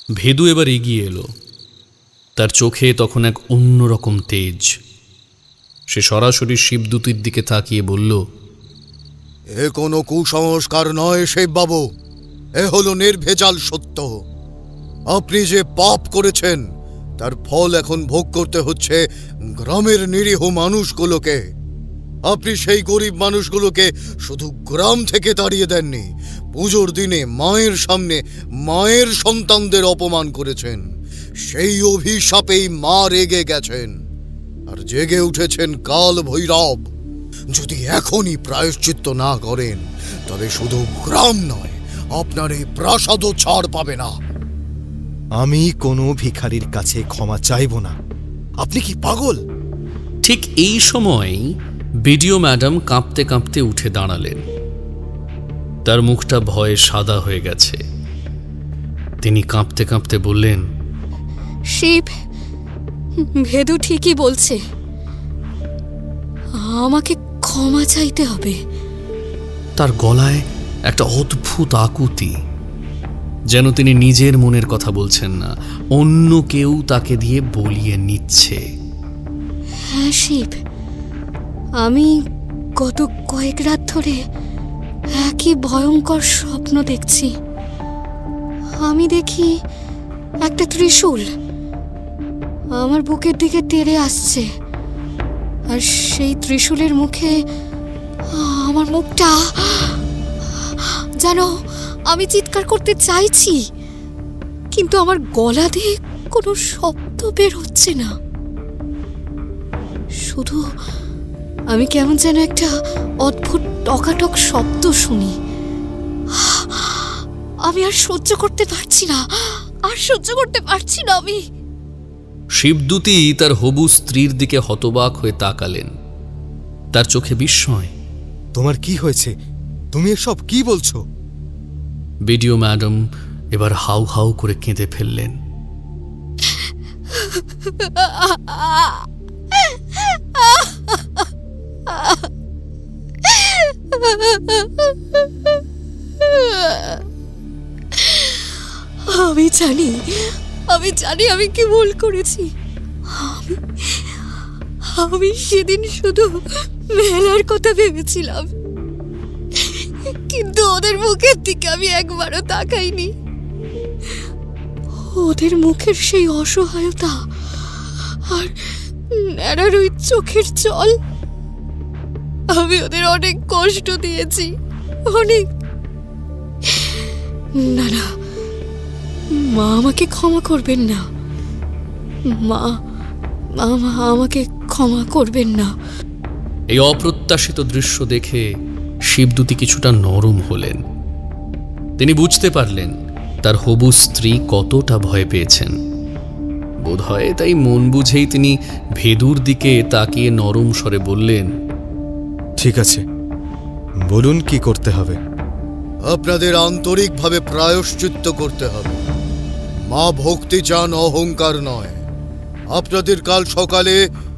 ভেদু এবার এগিয়ে এলো। তার চোখে তখন এক অন্যরকম তেজ। সে সরাসরি শিবদূতীর দিকে তাকিয়ে বলল, এ কোনো কুসংস্কার নয় শিববাবু, এ হলো নির্ভেজাল সত্য। আপনি যে পাপ করেছেন তার ফল এখন ভোগ করতে হচ্ছে গ্রামের নিরীহ মানুষগুলোকে। আপনি সেই গরিব মানুষগুলোকে শুধু গ্রাম থেকে তাড়িয়ে দেননি, পুজোর দিনে মায়ের সামনে মায়ের সন্তানদের অপমান করেছেন। সেই অভিশাপেই মা রেগে গেছেন, আর জেগে উঠেছেন কাল ভৈরব। যদি এখনই প্রায়শ্চিত্ত না করেন, তবে শুধু গ্রাম নয়, আপনার এই প্রাসাদও ছাড় পাবে না। আমি কোনো ভিখারির কাছে ক্ষমা চাইব না। আপনি কি পাগল? ঠিক এই সময় বিডিও ম্যাডাম কাঁপতে কাঁপতে উঠে দাঁড়ালেন। তার মুখটা ভয়ে সাদা হয়ে গেছে। তিনি কাঁপতে কাঁপতে বললেন, শিব, ভেদু ঠিকই বলছে, আমাকে ক্ষমা চাইতে হবে। তার গলায় একটা অদ্ভুত আকুতি, যেন তিনি নিজের মনের কথা বলছেন না, অন্য কেউ তাকে দিয়ে বলিয়ে নিচ্ছে। হ্যাঁ শিব, আমি গত কয়েক রাত ধরে একই ভয়ঙ্কর স্বপ্ন দেখছি। আমি দেখি একটা ত্রিশূল আমার বুকের দিকে তেড়ে আসছে, আর সেই ত্রিশূলের মুখে আমার মুখটা, জানো আমি চিৎকার করতে চাইছি, কিন্তু আমার গলা দিয়ে কোনো শব্দ বের হচ্ছে না। শুধু আমি কেমন যেন একটা অদ্ভুত টকাটক শব্দ শুনি। আমি আর সহ্য করতে পারছি না, আমি। শিবদূতী তার হবু স্ত্রীর দিকে হতবাক হয়ে তাকালেন। তার চোখে বিস্ময়। তোমার কি হয়েছে? তুমি এসব কি বলছো? বিডিও ম্যাডাম এবার হাউ হাউ করে কেঁদে ফেললেন। আমি জানি আমি কি ভুল করেছি। আমি সেদিন শুধু মেলার কথা ভেবেছিলাম, কিন্তু ওদের মুখের দিকে আমি একবারও তাকাইনি। ওদের মুখের সেই অসহায়তা আর ন্যাড়ার ওই চোখের জল, আমি ওদের অনেক কষ্ট দিয়েছি, অনেক। না, মা আমাকে ক্ষমা করবেন না, মা আমাকে ক্ষমা করবেন না। এই অপ্রত্যাশিত দৃশ্য দেখে শিবদূতী কিছুটা নরম হলেন। তিনি বুঝতে পারলেন তার হবু স্ত্রী কতটা ভয় পেয়েছেন। বোধহয় তাই মন বুঝেই তিনি ভেদুর দিকে তাকিয়ে নরম স্বরে বললেন, ঠিক আছে, বলুন কি করতে হবে। আপনাদের আন্তরিকভাবে প্রায়শ্চিত্ত করতে হবে। মা ভক্তি চান, অহংকার নয়। আপনাদের কাল সকালে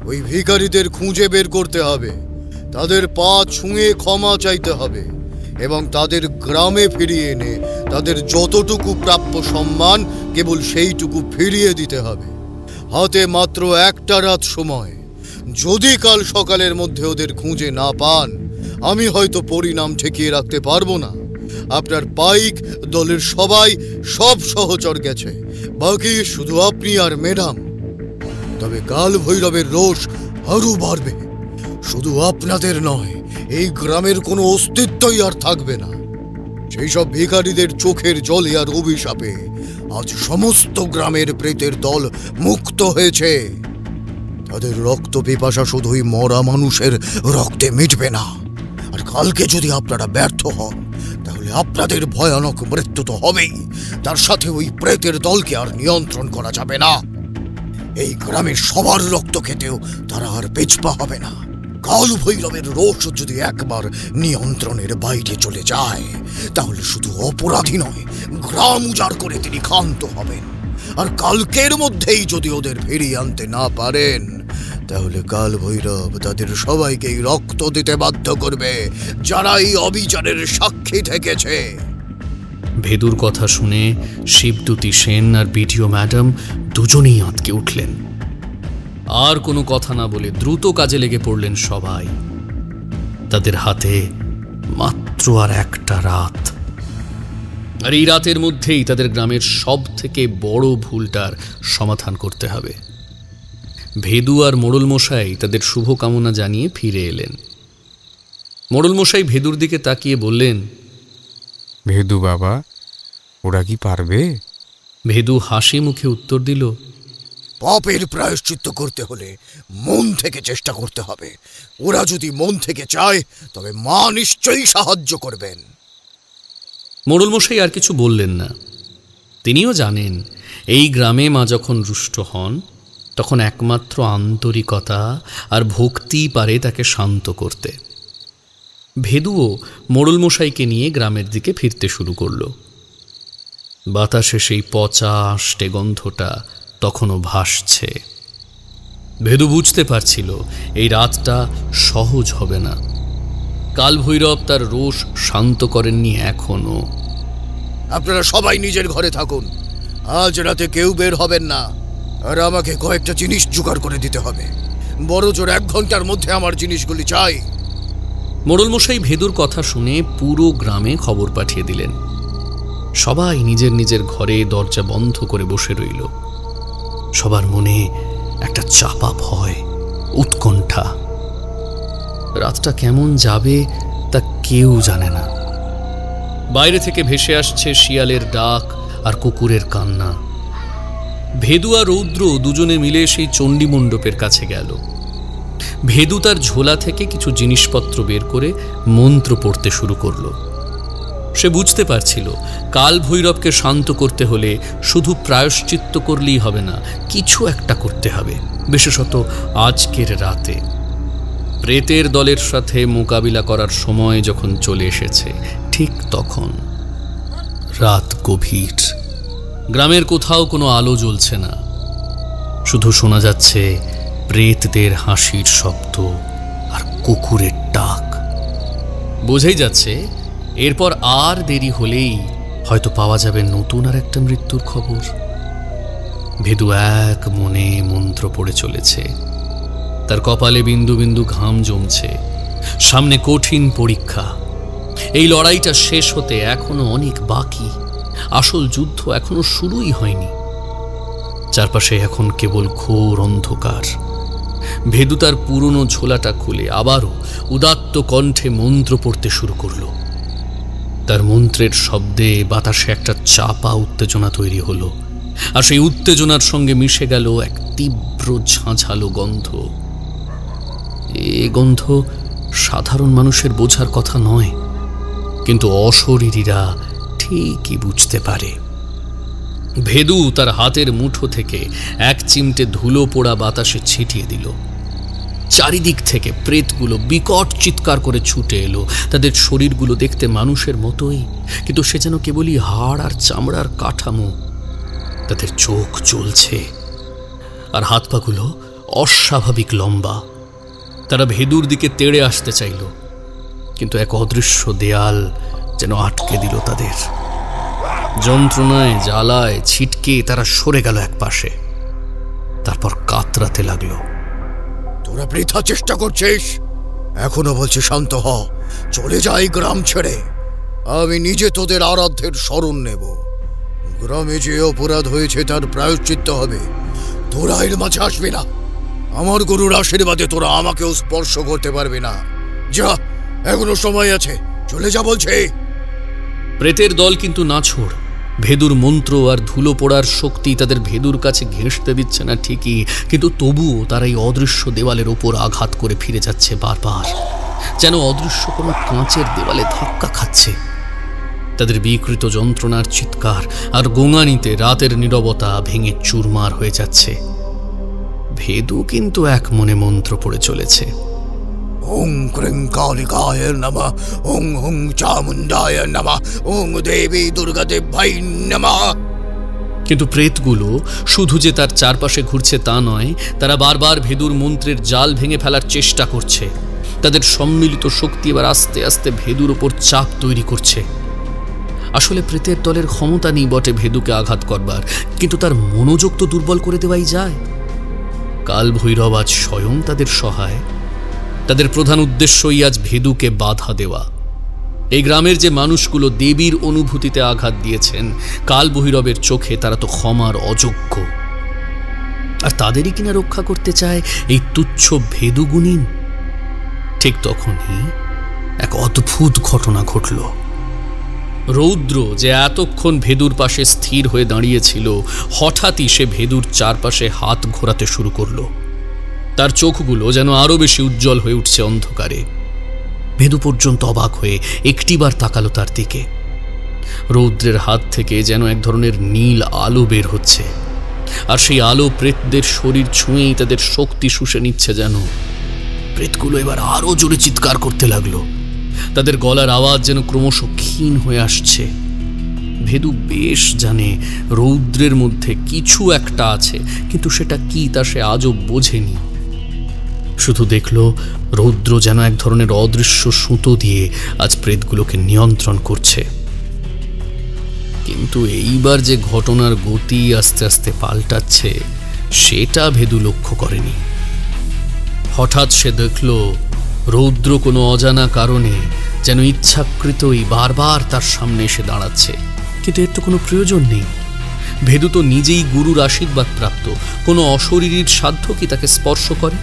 ওই ভিখারিদের খুঁজে বের করতে হবে, তাদের পা ছুঁয়ে ক্ষমা চাইতে হবে এবং তাদের গ্রামে ফিরিয়ে এনে তাদের যতটুকু প্রাপ্য সম্মান কেবল সেইটুকু ফিরিয়ে দিতে হবে। হাতে মাত্র একটা রাত সময়। যদি কাল সকালের মধ্যে ওদের খুঁজে না পান, আমি হয়তো পরিণাম ঠেকিয়ে রাখতে পারবো না। আপনার পাইক দলের সব সহচর গেছে, বাকি শুধু আপনি আর ম্যাডাম। তবে কাল ভৈরবের রোষ আরো বাড়বে। শুধু আপনাদের নয়, এই গ্রামের কোনো অস্তিত্বই আর থাকবে না। সেই সব ভিখারিদের চোখের জলে আর অভিশাপে আজ সমস্ত গ্রামের প্রেতের দল মুক্ত হয়েছে। তাদের রক্ত পিপাসা শুধুই মরা মানুষের রক্তে মিটবে না। আর কালকে যদি আপনারা ব্যর্থ হন, তাহলে আপনাদের ভয়ানক মৃত্যু তো হবেই, তার সাথে ওই প্রেতের দলকে আর নিয়ন্ত্রণ করা যাবে না। এই গ্রামের সবার রক্ত খেতেও তারা আর পিছপা হবে না। কাল ভৈরবের রোষ যদি একবার নিয়ন্ত্রণের বাইরে চলে যায়, তাহলে শুধু অপরাধী নয়, গ্রাম উজাড় করে তিনি ক্ষান্ত হবেন। আর কালকের মধ্যেই যদি ওদের ফিরিয়ে আনতে না পারেন, তাহলে কাল ভৈরব তাদের সবাইকেই রক্ত দিতে বাধ্য করবে, যারা এই অবিচারের সাক্ষী থেকেছে। ভেদুর কথা শুনে শিবদূতী সেন আর বিডিও ম্যাডাম দুজনেই আঁতকে উঠলেন। আর কোনো কথা না বলে দ্রুত কাজে লেগে পড়লেন সবাই। তাদের হাতে মাত্র আর একটা রাত, আর এই রাতের মধ্যেই তাদের গ্রামের সব থেকে বড় ভুলটার সমাধান করতে হবে। ভেদু আর মোড়ল মশাই তাদের শুভকামনা জানিয়ে ফিরে এলেন। মোড়ল মশাই ভেদুর দিকে তাকিয়ে বললেন, ভেদু বাবা, ওরা কি পারবে? ভেদু হাসি মুখে উত্তর দিল, পাপের প্রায়শ্চিত্ত করতে হলে মন থেকে চেষ্টা করতে হবে। ওরা যদি মন থেকে চায়, তবে মা নিশ্চয়ই সাহায্য করবেন। মোড়ল মশাই আর কিছু বললেন না। তিনিও জানেন এই গ্রামে মা যখন রুষ্ট হন, তখন একমাত্র আন্তরিকতা আর ভক্তিই পারে তাকে শান্ত করতে। ভেদুও মোড়ল মশাইকে নিয়ে গ্রামের দিকে ফিরতে শুরু করল। বাতাসে সেই পচা আষ্টে গন্ধটা তখনও ভাসছে। ভেদু বুঝতে পারছিল এই রাতটা সহজ হবে না। কাল ভৈরব তার রোষ শান্ত করেননি এখনো। আপনারা সবাই নিজের ঘরে থাকুন, আজ রাতে কেউ বের হবেন না। আর আমাকে কয়েকটা জিনিস জোগাড় করে দিতে হবে। বড় জোর 1 ঘন্টার মধ্যে আমার জিনিসগুলি চাই। মোড়ল মশাই ভেদুর কথা শুনে পুরো গ্রামে খবর পাঠিয়ে দিলেন। সবাই নিজের নিজের ঘরে দরজা বন্ধ করে বসে রইল। সবার মনে একটা চাপা ভয়, উৎকণ্ঠা। রাতটা কেমন যাবে তা কেউ জানে না। বাইরে থেকে ভেসে আসছে শিয়ালের ডাক আর কুকুরের কান্না। ভেদু আর রৌদ্র দুজনে মিলে সেই চণ্ডী মণ্ডপের কাছে গেল। ভেদু তার ঝোলা থেকে কিছু জিনিসপত্র বের করে মন্ত্র পড়তে শুরু করল। সে বুঝতে পারছিল কাল ভৈরবকে শান্ত করতে হলে শুধু প্রায়শ্চিত্ত করলেই হবে না, কিছু একটা করতে হবে, বিশেষত আজকের রাতে। প্রেতের দলের সাথে মোকাবিলা করার সময় যখন চলে এসেছে, ঠিক তখন। রাত গভীর, গ্রামের কোথাও কোনো আলো জ্বলছে না, শুধু শোনা যাচ্ছে প্রেতদের হাসির শব্দ আর কুকুরের ডাক। বোঝাই যাচ্ছে এরপর আর দেরি হলেই হয়তো পাওয়া যাবে নতুন আর একটা মৃত্যুর খবর। ভেদু এক মনে মন্ত্র পড়ে চলেছে। তার কপালে বিন্দু বিন্দু ঘাম জমছে। সামনে কঠিন পরীক্ষা। এই লড়াইটা শেষ হতে এখনো অনেক বাকি। আসল যুদ্ধ এখনো শুরুই হয়নি। চারপাশে এখন কেবল ঘোর অন্ধকার। ভেদু তার পুরনো ঝোলাটা খুলে আবারও উদাত্ত কণ্ঠে মন্ত্র পড়তে শুরু করল। তার মন্ত্রের শব্দে বাতাসে একটা চাপা উত্তেজনা তৈরি হলো, আর সেই উত্তেজনার সঙ্গে মিশে গেল এক তীব্র ঝাঁঝালো গন্ধ। এ গন্ধ সাধারণ মানুষের বোঝার কথা নয়, কিন্তু অশরীরীরা ঠিকই বুঝতে পারে। ভেদু তার হাতের মুঠো থেকে এক চিমটে ধুলো পোড়া বাতাসে ছিটিয়ে দিল। চারিদিক থেকে প্রেতগুলো বিকট চিৎকার করে ছুটে এলো। তাদের শরীরগুলো দেখতে মানুষের মতোই, কিন্তু সে যেন কেবলই হাড় আর চামড়ার কাঠামো। তাদের চোখ জ্বলছে, আর হাত পাগুলো অস্বাভাবিক লম্বা। তারা ভেদুর দিকে তেড়ে আসতে চাইল, কিন্তু এক অদৃশ্য দেয়াল যেন আটকে দিল তাদের। যন্ত্রণায় জ্বালায় ছিটকে তারা সরে গেল এক পাশে। তারপর কাতরাতে লাগলো। তোরা বৃথা চেষ্টা করছিস? এখনো বলছি শান্ত হ, চলে যাই গ্রাম ছেড়ে। আমি নিজে তোদের আরাধ্যের শরণ নেব। গ্রামে যে অপরাধ হয়েছে তার প্রায়শ্চিত্ত হবে। তোরা এর মাঝে আসবি না। আমার গুরুর আশীর্বাদে তোরা আমাকেও স্পর্শ করতে পারবি না। যা, এখনো সময় আছে, চলে যা বলছে। প্রেতের দল কিন্তু নাছোড়। ভেদুর মন্ত্র আর ধুলো পোড়ার শক্তি তাদের ভেদুর কাছে ঘেঁষতে দিচ্ছে না ঠিকই, কিন্তু তবুও তারা এই অদৃশ্য দেওয়ালের ওপর আঘাত করে ফিরে যাচ্ছে বারবার, যেন অদৃশ্য কোনো কাঁচের দেওয়ালে ধাক্কা খাচ্ছে। তাদের বিকৃত যন্ত্রণার চিৎকার আর গোঙানিতে রাতের নীরবতা ভেঙে চুরমার হয়ে যাচ্ছে। ভেদু কিন্তু এক মনে মন্ত্র পড়ে চলেছে। ওং ক্রিং কালিকায় নমঃ, ওং হুং চামুণ্ডায় নমঃ, ওং দেবী দুর্গাদেব্যাই নমঃ। কিন্তু প্রেতগুলো শুধু যে তার চারপাশে ঘুরছে তা নয়, তারা বারবার ভেদুর মন্ত্রের জাল ভেঙে ফেলার চেষ্টা করছে। তাদের সম্মিলিত শক্তি এবার আস্তে আস্তে ভেদুর ওপর চাপ তৈরি করছে। আসলে প্রেতের দলের ক্ষমতা নেই বটে ভেদুকে আঘাত করবার, কিন্তু তার মনোযোগ তো দুর্বল করে দেওয়াই যায়। কাল ভৈরব আজ স্বয়ং তাদের সহায়। তাদের প্রধান উদ্দেশ্যই আজ ভেদুকে বাধা দেওয়া। এই গ্রামের যে মানুষগুলো দেবীর অনুভূতিতে আঘাত দিয়েছেন, কাল ভৈরবের চোখে তারা তো ক্ষমার অযোগ্য। আর তাদেরই কিনা রক্ষা করতে চায় এই তুচ্ছ ভেদুগুণিন। ঠিক তখনই এক অদ্ভুত ঘটনা ঘটল। রৌদ্র, যে এতক্ষণ ভেদুর পাশে স্থির হয়ে দাঁড়িয়েছিল, হঠাৎই সে ভেদুর চারপাশে হাত ঘোরাতে শুরু করল। তার চোখগুলো যেন আরো বেশি উজ্জ্বল হয়ে উঠছে অন্ধকারে। ভেদু পর্যন্ত অবাক হয়ে একটিবার তাকালো তার দিকে। রৌদ্রের হাত থেকে যেন এক ধরনের নীল আলো বের হচ্ছে, আর সেই আলো প্রেতদের শরীর ছুঁয়েই তাদের শক্তি শুষে নিচ্ছে যেন। প্রেতগুলো এবার আরো জোরে চিৎকার করতে লাগলো। তাদের গলার আওয়াজ যেন ক্রমশ ক্ষীণ হয়ে আসছে। ভেদু বেশ জানে রৌদ্রের মধ্যে কিছু একটা আছে, কিন্তু সেটা কি তা সে আজও বোঝেনি। শুধু দেখল রৌদ্র যেন এক ধরনের অদৃশ্য সুতো দিয়ে আজ প্রেতগুলোকে নিয়ন্ত্রণ করছে। কিন্তু এইবার যে ঘটনার গতি আস্তে আস্তে পাল্টাচ্ছে, সেটা ভেদু লক্ষ্য করেনি। হঠাৎ সে দেখল রৌদ্র কোনো অজানা কারণে যেন ইচ্ছাকৃতই বারবার তার সামনে এসে দাঁড়াচ্ছে। কিন্তু এর তো কোনো প্রয়োজন নেই। ভেদু তো নিজেই গুরুর আশীর্বাদ প্রাপ্ত। কোনো অশরীরীর সাধ্য কি তাকে স্পর্শ করে?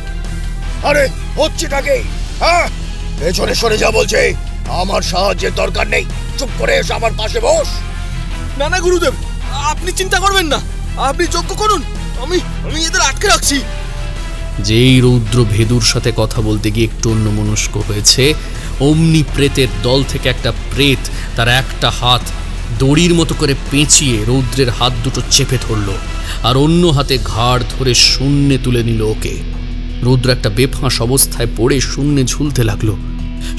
আরে হচ্ছেটাকে, হ্যাঁ, পেছনে সরে যা বলছে। আমার সাহায্যের দরকার নেই, চুপ করে এসে আমার পাশে বস। না না গুরুদেব, আপনি চিন্তা করবেন না, আপনি যজ্ঞ করুন, আমি এদের আটকে রাখছি। যেই রৌদ্র ভেদুর সাথে কথা বলতে গিয়ে একটু অন্যমনস্ক হয়েছে, অমনি প্রেতের দল থেকে একটা প্রেত তার একটা হাত দড়ির মতো করে পেঁচিয়ে রৌদ্রের হাত দুটো চেপে ধরল, আর অন্য হাতে ঘাড় ধরে শূন্যে তুলে নিল ওকে। রৌদ্র একটা বেফাঁস অবস্থায় পড়ে শূন্যে ঝুলতে লাগলো।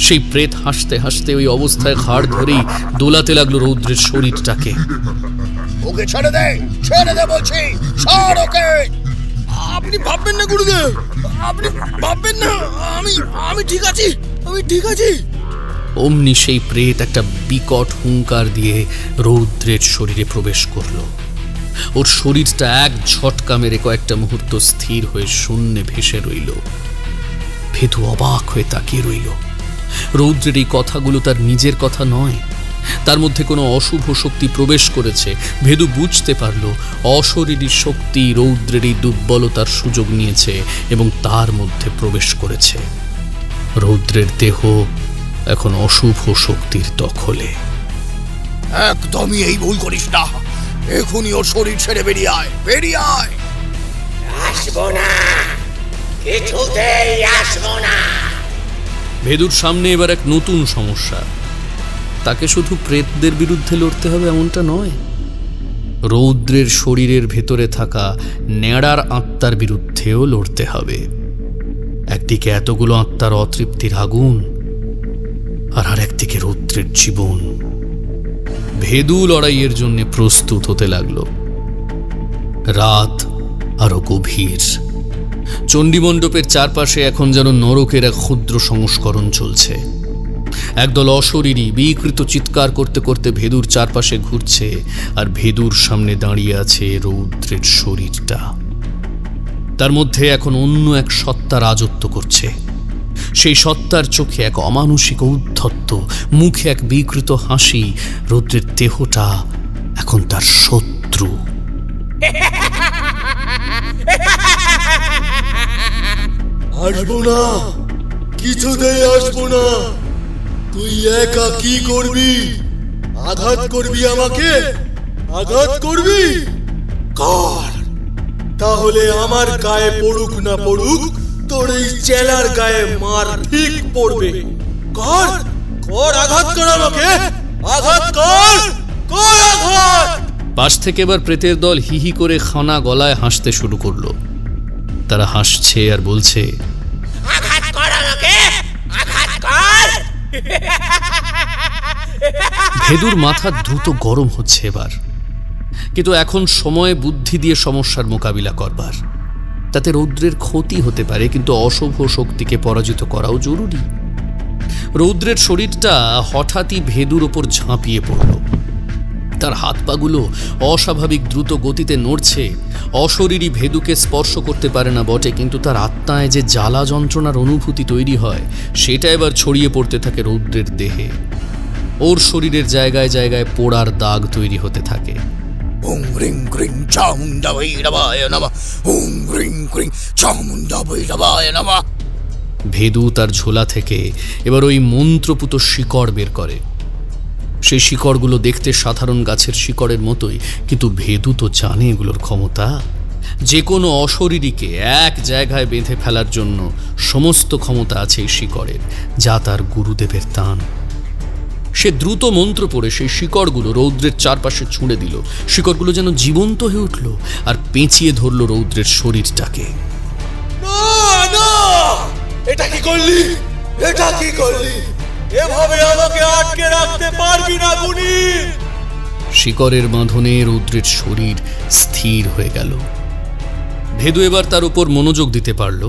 সেই প্রেত হাসতে হাসতে ওই অবস্থায় ঘাড় ধরেই দোলাতে লাগলো রৌদ্রের শরীরটাকে। ওকে ছেড়ে দে, ছেড়ে দে বলছি, ছাড় ওকে। আপনি ভাববেন না গুরুদেব, আপনি ভাববেন না, আমি ঠিক আছি, আমি ঠিক আছি। অমনি সেই প্রেত একটা বিকট হুঙ্কার দিয়ে রৌদ্রের শরীরে প্রবেশ করলো। ওর শরীরটা এক ঝটকা মেরে কয়েকটা মুহূর্ত স্থির হয়ে শূন্যে ভেসে রইল। ভেদু অবাক হয়ে তাকিয়ে রইল। রৌদ্রের এই কথাগুলো তার নিজের কথা নয়, তার মধ্যে কোনো অশুভ শক্তি প্রবেশ করেছে। ভেদু বুঝতে পারল অশরীরী শক্তি রৌদ্রের এই দুর্বলতার সুযোগ নিয়েছে এবং তার মধ্যে প্রবেশ করেছে। রৌদ্রের দেহ এখন অশুভ শক্তির দখলে। একদমই এই ভুল করিস না, এখনই ওর শরীর ছেড়ে বেরিয়ে আয়, বেরিয়ে আয়। আসবো না, কিছুতেই আসবো না। ভেদুর সামনে এবার এক নতুন সমস্যা। তাকে শুধু প্রেতদের বিরুদ্ধে লড়তে হবে এমনটা নয়, রৌদ্রের শরীরের ভেতরে থাকা ন্যাড়ার আত্মার বিরুদ্ধেও লড়তে হবে। একদিকে এতগুলো আত্মার অতৃপ্তির আগুন, আর একদিকে রৌদ্রের জীবন। ভেদু লড়াইয়ের জন্য প্রস্তুত হতে লাগল। রাত আরো গভীর। চণ্ডীমণ্ডপের চারপাশে এখন যেন নরকের এক ক্ষুদ্র সংস্করণ চলছে। একদল অশরীরী বিকৃত চিৎকার করতে করতে ভেদুর চারপাশে ঘুরছে, আর ভেদুর সামনে দাঁড়িয়ে আছে রৌদ্রের শরীরটা। তার মধ্যে এখন অন্য এক সত্তা রাজত্ব করছে। সেই সত্তার চোখে এক অমানুষিক ঔদ্ধত্য, মুখে এক বিকৃত হাসি। রৌদ্রের দেহটা এখন তার শত্রু। আসবো না, কিছুতেই আসবো না। তুই একা কি করবি? আঘাত করবি আমাকে, আঘাত করবি? কর, তাহলে আমার গায়ে পড়ুক না পড়ুক, তোর এই চেলার গায়ে মার ঠিক পড়বে। কর, কর, আঘাত কর আমাকে, আঘাত কর, কর আঘাত। পাশ থেকে এবার প্রেতের দল হিহি করে খানা গলায় হাসতে শুরু করলো। তারা হাসছে আর বলছে, আঘাত কর আমাকে, আঘাত কর। ভেদুর মাথা দ্রুত গরম হচ্ছে এবার, কিন্তু এখন সময় বুদ্ধি দিয়ে সমস্যার মোকাবিলা করবার। তাতে রৌদ্রের ক্ষতি হতে পারে, কিন্তু অশুভ শক্তিকে পরাজিত করাও জরুরি। রৌদ্রের শরীরটা হঠাৎই ভেদুর ওপর ঝাঁপিয়ে পড়ল। তার হাত পাগুলো অস্বাভাবিক দ্রুত গতিতে নড়ছে। অশরীরী ভেদুকে স্পর্শ করতে পারে না বটে, কিন্তু তার আত্মায় যে জ্বালা যন্ত্রণার অনুভূতি তৈরি হয় সেটা এবার ছড়িয়ে পড়তে থাকে রৌদ্রের দেহে। ওর শরীরের জায়গায় জায়গায় পোড়ার দাগ তৈরি হতে থাকে। ভেদু তার ঝোলা থেকে এবার ওই মন্ত্রপুত শিকড় বের করে। সেই শিকড়গুলো দেখতে সাধারণ গাছের শিকড়ের মতোই, কিন্তু ভেদু তো জানে এগুলোর ক্ষমতা। যে কোনো অশরীরীকে এক জায়গায় বেঁধে ফেলার জন্য সমস্ত ক্ষমতা আছে এই শিকড়ের, যা তার গুরুদেবের দান। সে দ্রুত মন্ত্র পড়ে সেই শিকড়গুলো রৌদ্রের চারপাশে ছুঁড়ে দিল। শিকড়গুলো যেন জীবন্ত হয়ে উঠল আর পেঁচিয়ে ধরল রৌদ্রের শরীরটাকে। এটা কি করলি? এটা কি করলি? এভাবে আমাকে আটকে রাখতে পারবি না গুনি। শিকড়ের বাঁধনে রৌদ্রের শরীর স্থির হয়ে গেল। ভেদু এবার তার উপর মনোযোগ দিতে পারল।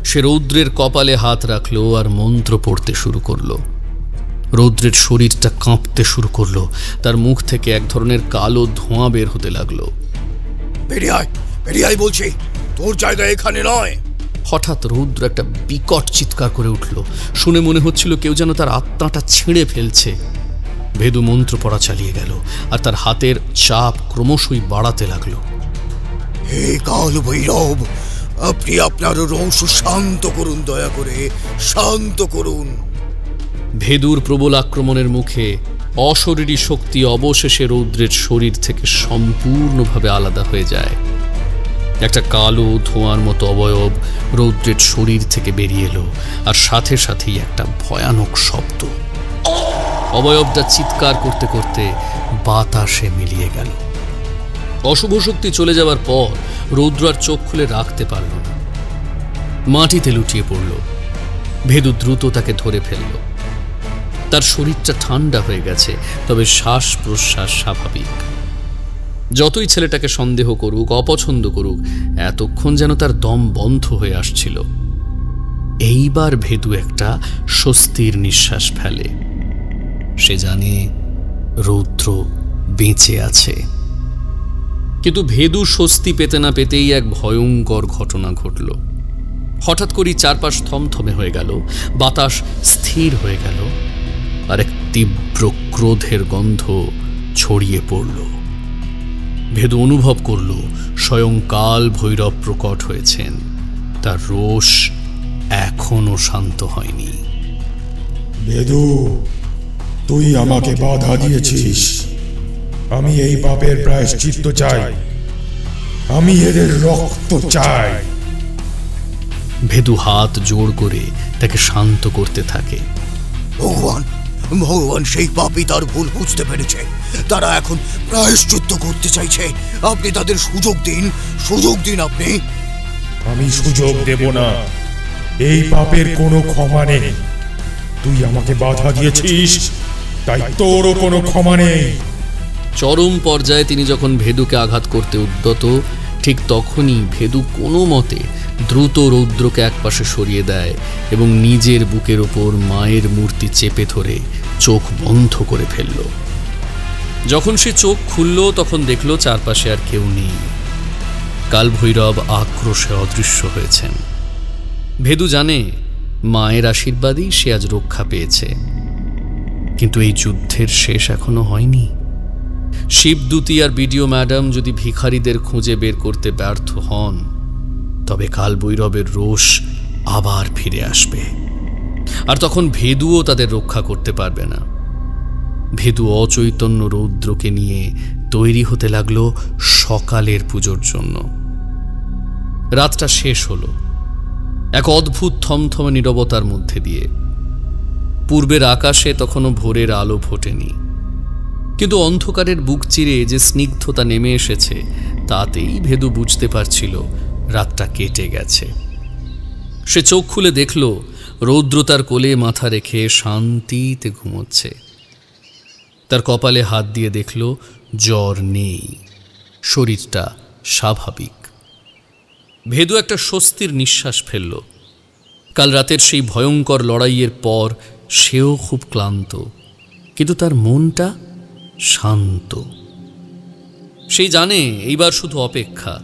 সে রৌদ্রের কপালে হাত রাখলো আর মন্ত্র পড়তে শুরু করলো। রৌদ্রের শরীরটা কাঁপতে শুরু করলো। তার মুখ থেকে এক ধরনের কালো ধোঁয়া বের হতে লাগলো। বেরিয়ে আয়, বেরিয়ে আয় বলছি, তোর জায়গা এখানে নয়। হঠাৎ রৌদ্র একটা বিকট চিৎকার করে উঠল। শুনে মনে হচ্ছিল কেউ যেন তার আত্মাটা ছিঁড়ে ফেলছে। ভেদু মন্ত্র পড়া চালিয়ে গেল আর তার হাতের চাপ ক্রমশই বাড়াতে লাগলো। হে কাল ভৈরব, আপনি আপনার রোষ শান্ত করুন, দয়া করে শান্ত করুন। ভেদুর প্রবল আক্রমণের মুখে অশরীরী শক্তি অবশেষে রৌদ্রের শরীর থেকে সম্পূর্ণভাবে আলাদা হয়ে যায়। একটা কালো ধোঁয়ার মতো অবয়ব রৌদ্রের শরীর থেকে বেরিয়ে এলো, আর সাথে সাথেই একটা ভয়ানক শব্দ। অবয়বটা চিৎকার করতে করতে বাতাসে মিলিয়ে গেল। অশুভ শক্তি চলে যাওয়ার পর রৌদ্র আর চোখ খুলে রাখতে পারল না, মাটিতে লুটিয়ে পড়ল। ভেদু দ্রুত তাকে ধরে ফেলল। তার শরীরটা ঠান্ডা হয়ে গেছে, তবে শ্বাস প্রশ্বাস স্বাভাবিক। যতই ছেলেটাকে সন্দেহ করুক, অপছন্দ করুক, এতক্ষণ যেন তার দম বন্ধ হয়ে আসছিল। এইবার ভেদু একটা স্বস্তির নিঃশ্বাস ফেলে। সে জানে রৌদ্র বেঁচে আছে। কিন্তু ভেদু স্বস্তি পেতে না পেতেই এক ভয়ঙ্কর ঘটনা ঘটল। হঠাৎ করেই চারপাশ থমথমে হয়ে গেল, বাতাস স্থির হয়ে গেল, আর এক তীব্র ক্রোধের গন্ধ ছড়িয়ে পড়ল। ভেদু অনুভব করল স্বয়ং কাল ভৈরব প্রকট হয়েছেন। তার রোষ এখনো শান্ত হয়নি। ভেদু, তুই আমাকে বাধা দিয়েছিস। আমি এই পাপের প্রায়শ্চিত্ত চাই। আমি এদের রক্ত চাই। ভেদু হাত জোড় করে তাকে শান্ত করতে থাকে। ভগবান, ভগবান সেই পাপী তার ভুল বুঝতে পেরেছে। তারা এখন প্রায়শ্চিত্ত করতে চাইছে। আপনি তাদের সুযোগ দিন, সুযোগ দিন আপনি। আমি সুযোগ দেব না। এই পাপের কোনো ক্ষমা নেই। তুই আমাকে বাধা দিয়েছিস, তাই তোরও কোনো ক্ষমা নেই। চরম পর্যায়ে তিনি যখন ভেদুকে আঘাত করতে উদ্যত, ঠিক তখনই ভেদু কোনো মতে দ্রুত রৌদ্রকে একপাশে সরিয়ে দেয় এবং নিজের বুকের ওপর মায়ের মূর্তি চেপে ধরে চোখ বন্ধ করে ফেলল। যখন সে চোখ খুলল, তখন দেখল চারপাশে আর কেউ নেই। কালভৈরব আক্রোশে অদৃশ্য হয়েছেন। ভেদু জানে মায়ের আশীর্বাদেই সে আজ রক্ষা পেয়েছে। কিন্তু এই যুদ্ধের শেষ এখনো হয়নি। শিবদূতী আর বিডিও ম্যাডাম যদি ভিখারিদের খুঁজে বের করতে ব্যর্থ হন, তবে কালভৈরবের রোষ আবার ফিরে আসবে, আর তখন ভেদুও তাদের রক্ষা করতে পারবে না। ভেদু অচৈতন্য রৌদ্রকে নিয়ে তৈরি হতে লাগলো সকালের পুজোর জন্য। রাতটা শেষ হলো এক অদ্ভুত থমথমে নীরবতার মধ্যে দিয়ে। পূর্বের আকাশে তখনও ভোরের আলো ফোটেনি, কিন্তু অন্ধকারের বুক চিরে যে স্নিগ্ধতা নেমে এসেছে, তাতেই ভেদু বুঝতে পারছিল রাতটা কেটে গেছে। সে চোখ খুলে দেখল রৌদ্র তার কোলে মাথা রেখে শান্তিতে ঘুমোচ্ছে। তার কপালে হাত দিয়ে দেখল জ্বর নেই, শরীরটা স্বাভাবিক। ভেদু একটা স্বস্তির নিঃশ্বাস ফেলল। কাল রাতের সেই ভয়ঙ্কর লড়াইয়ের পর সেও খুব ক্লান্ত, কিন্তু তার মনটা শান্ত। সেই জানে এইবার শুধু অপেক্ষা।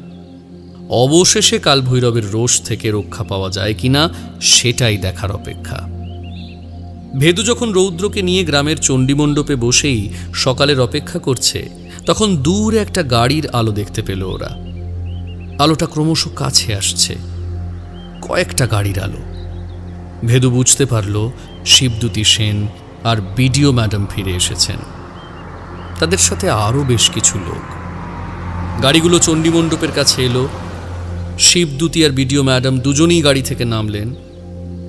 অবশেষে কালভৈরবের রোষ থেকে রক্ষা পাওয়া যায় কিনা সেটাই দেখার অপেক্ষা। ভেদু যখন রৌদ্রকে নিয়ে গ্রামের চণ্ডীমণ্ডপে বসেই সকালের অপেক্ষা করছে, তখন দূরে একটা গাড়ির আলো দেখতে পেল ওরা। আলোটা ক্রমশ কাছে আসছে, কয়েকটা গাড়ির আলো। ভেদু বুঝতে পারল শিবদূতী সেন আর বিডিও ম্যাডাম ফিরে এসেছেন। তাদের সাথে আরও বেশ কিছু লোক। গাড়িগুলো চণ্ডীমণ্ডপের কাছে এলো। শিবদূতী আর বিডিও ম্যাডাম দুজনেই গাড়ি থেকে নামলেন।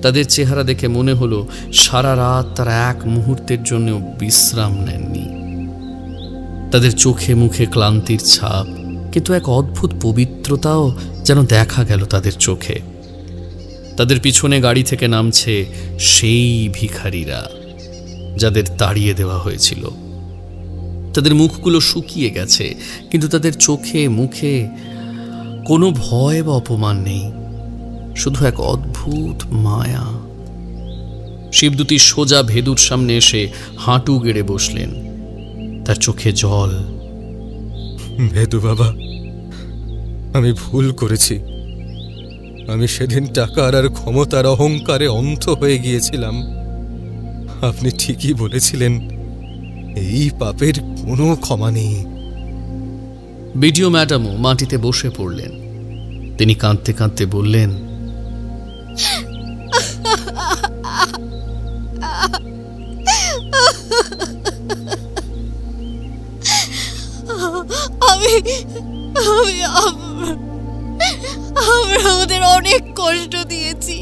তাদের চেহারা দেখে মনে হলো সারা রাত তারা এক মুহূর্তের জন্য বিশ্রাম নেননি। তাদের চোখে মুখে ক্লান্তির ছাপ, কিন্তু এক অদ্ভুত পবিত্রতাও যেন দেখা গেল তাদের চোখে। তাদের পিছনে গাড়ি থেকে নামছে সেই ভিখারিরা যাদের তাড়িয়ে দেওয়া হয়েছিল। তাদের মুখগুলো শুকিয়ে গেছে, কিন্তু তাদের চোখে মুখে কোনো ভয় বা অপমান নেই, শুধু এক অদ্ভুত মায়া। শিবদূতী সোজা ভেদুর সামনে এসে হাঁটু গেড়ে বসলেন, তার চোখে জল। ভেদু বাবা, আমি ভুল করেছি। আমি সেদিন টাকার আর ক্ষমতার অহংকারে অন্ধ হয়ে গিয়েছিলাম। আপনি ঠিকই বলেছিলেন, এই পাপের কোনো ক্ষমা নেই। বিডিও ম্যাডামও মাটিতে বসে পড়লেন। তিনি কাঁদতে কাঁদতে বললেন, আমি আমি আমরা ওদের অনেক কষ্ট দিয়েছি।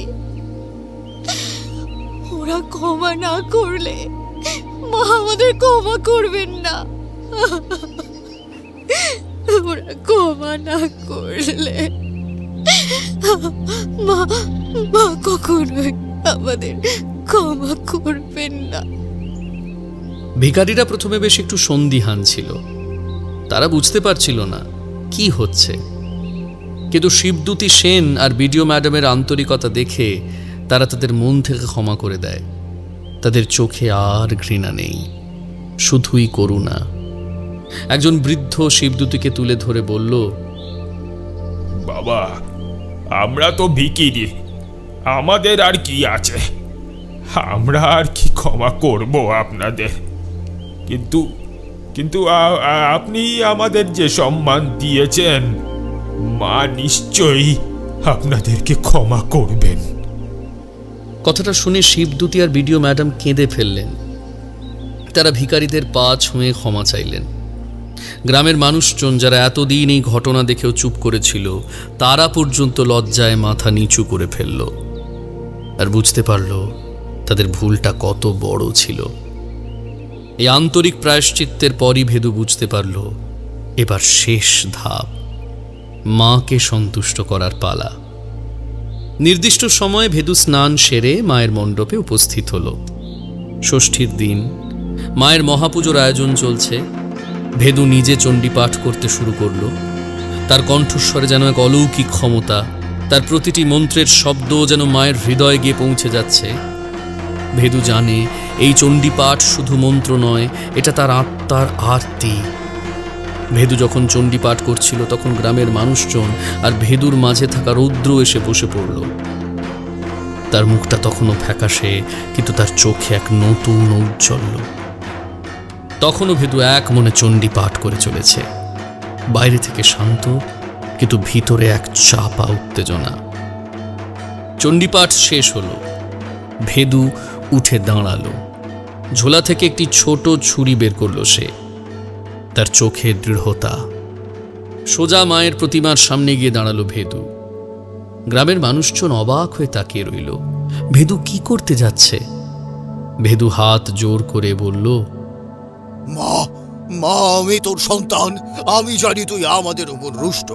ওরা ক্ষমা না করলে মা আমাদের ক্ষমা করবেন না। ওরা ক্ষমা না করলে মা কখনোই আমাদের ক্ষমা করবেন না। ভিখারিরা প্রথমে বেশ একটু সন্দিহান ছিল, তারা বুঝতে পারছিল না কি হচ্ছে, কিন্তু শিবদূতী সেন আর বিডিও ম্যাডামের আন্তরিকতা দেখে তারা তাদের মন থেকে ক্ষমা করে দেয়। তাদের চোখে আর ঘৃণা নেই, শুধুই করুণা। একজন বৃদ্ধ শিবদূতীকে তুলে ধরে বলল, বাবা, আমরা তো ভিখিরি, আমাদের আর কি আছে, আমরা আর কি ক্ষমা করব আপনাদের। কিন্তু কিন্তু আপনি আমাদের যে সম্মান দিয়েছেন, মা নিশ্চয়ই আপনাদেরকে ক্ষমা করবেন। কথাটা শুনে শিবদূতী আর বিডিও ম্যাডাম কেঁদে ফেললেন। তারা ভিখারিদের পা ছুঁয়ে ক্ষমা চাইলেন। গ্রামের মানুষজন যারা এতদিন এই ঘটনা দেখেও চুপ করেছিল, তারা পর্যন্ত লজ্জায় মাথা নিচু করে ফেলল আর বুঝতে পারল তাদের ভুলটা কত বড় ছিল। এই আন্তরিক প্রায়শ্চিত্তের পরই ভেদু বুঝতে পারল এবার শেষ ধাপ, মাকে সন্তুষ্ট করার পালা। নির্দিষ্ট সময়ে ভেদু স্নান সেরে মায়ের মণ্ডপে উপস্থিত হল। ষষ্ঠীর দিন মায়ের মহাপুজোর আয়োজন চলছে। ভেদু নিজে চণ্ডীপাঠ করতে শুরু করল। তার কণ্ঠস্বরে যেন এক অলৌকিক ক্ষমতা, তার প্রতিটি মন্ত্রের শব্দ যেন মায়ের হৃদয়ে গিয়ে পৌঁছে যাচ্ছে। ভেদু জানে এই চণ্ডীপাঠ শুধু মন্ত্র নয়, এটা তার আত্মার আরতি। ভেদু যখন চণ্ডীপাঠ করছিল তখন গ্রামের মানুষজন আর ভেদুর মাঝে থাকা রৌদ্র এসে বসে পড়ল। তার মুখটা তখনও ফ্যাকাশে, কিন্তু তার চোখে এক নতুন ঔজ্জ্বল্য। তখনও ভেদু এক মনে চণ্ডীপাঠ করে চলেছে। বাইরে থেকে শান্ত, কিন্তু ভিতরে এক চাপা উত্তেজনা। চণ্ডীপাঠ শেষ হলো। ভেদু উঠে দাঁড়ালো। ঝোলা থেকে একটি ছোট ছুরি বের করল সে। তার চোখে দৃঢ়তা। সোজা মায়ের প্রতিমার সামনে গিয়ে দাঁড়ালো ভেদু। গ্রামের মানুষজন অবাক হয়ে তাকিয়ে রইল। ভেদু কি করতে যাচ্ছে? ভেদু হাত জোর করে বলল, মা মা, আমি তোর সন্তান, আমি জানি তুই আমাদের উপর রুষ্ট,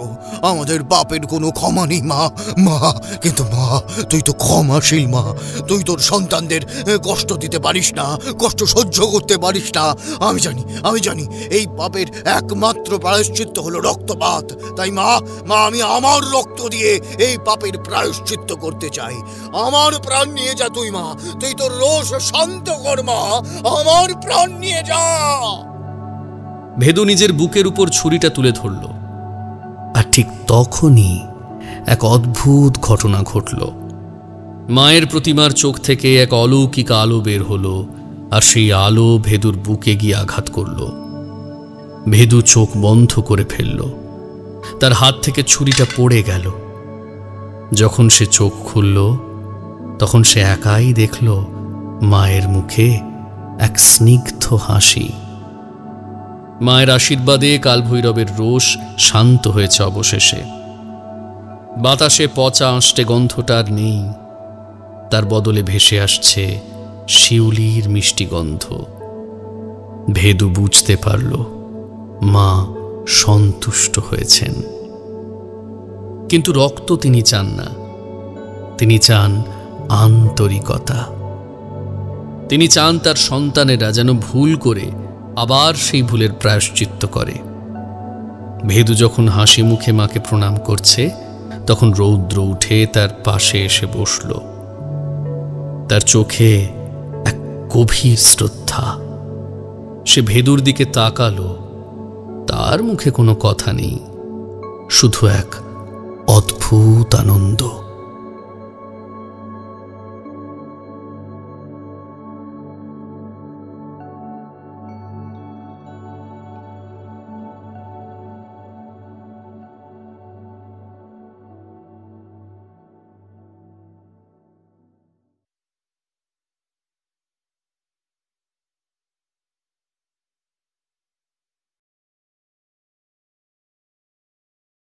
আমাদের বাপের কোনো ক্ষমা নেই মা। মা, কিন্তু মা, তুই তো ক্ষমাশীল মা। তুই তোর সন্তানদের কষ্ট দিতে পারিস না, কষ্ট সহ্য করতে পারিস না। আমি জানি এই পাপের একমাত্র প্রায়শ্চিত্ত হলো রক্তপাত। তাই মা, আমি আমার রক্ত দিয়ে এই পাপের প্রায়শ্চিত্ত করতে চাই। আমার প্রাণ নিয়ে যা তুই মা, তুই তোর রোষ শান্ত কর মা, আমার প্রাণ নিয়ে যা। ভেদু নিজের বুকের উপর ছুরিটা তুলে ধরল, আর ঠিক তখনই এক অদ্ভুত ঘটনা ঘটল। মায়ের প্রতিমার চোখ থেকে এক অলৌকিক আলো বের হলো, আর সেই আলো ভেদুর বুকে গিয়ে আঘাত করল। ভেদু চোখ বন্ধ করে ফেলল। তার হাত থেকে ছুরিটা পড়ে গেল। যখন সে চোখ খুলল, তখন সে একাই দেখল মায়ের মুখে এক স্নিগ্ধ হাসি। মায়ের আশীর্বাদে কালভৈরবের রোষ শান্ত হয়েছে অবশেষে। বাতাসে পচা আঁশটে গন্ধটা আর নেই, তার বদলে ভেসে আসছে শিউলির মিষ্টি গন্ধ। ভেদু বুঝতে পারল মা সন্তুষ্ট হয়েছেন। কিন্তু রক্ত তিনি চান না, তিনি চান আন্তরিকতা। তিনি চান তার সন্তানেরা যেন ভুল করে আবার সেই ভুলের প্রায়শ্চিত্ত করে। ভেদু যখন হাসি মুখে মাকে প্রণাম করছে, তখন রৌদ্র উঠে তার পাশে এসে বসল। তার চোখে এক গভীর শ্রদ্ধা। সে ভেদুর দিকে তাকালো। তার মুখে কোনো কথা নেই, শুধু এক অদ্ভুত আনন্দ।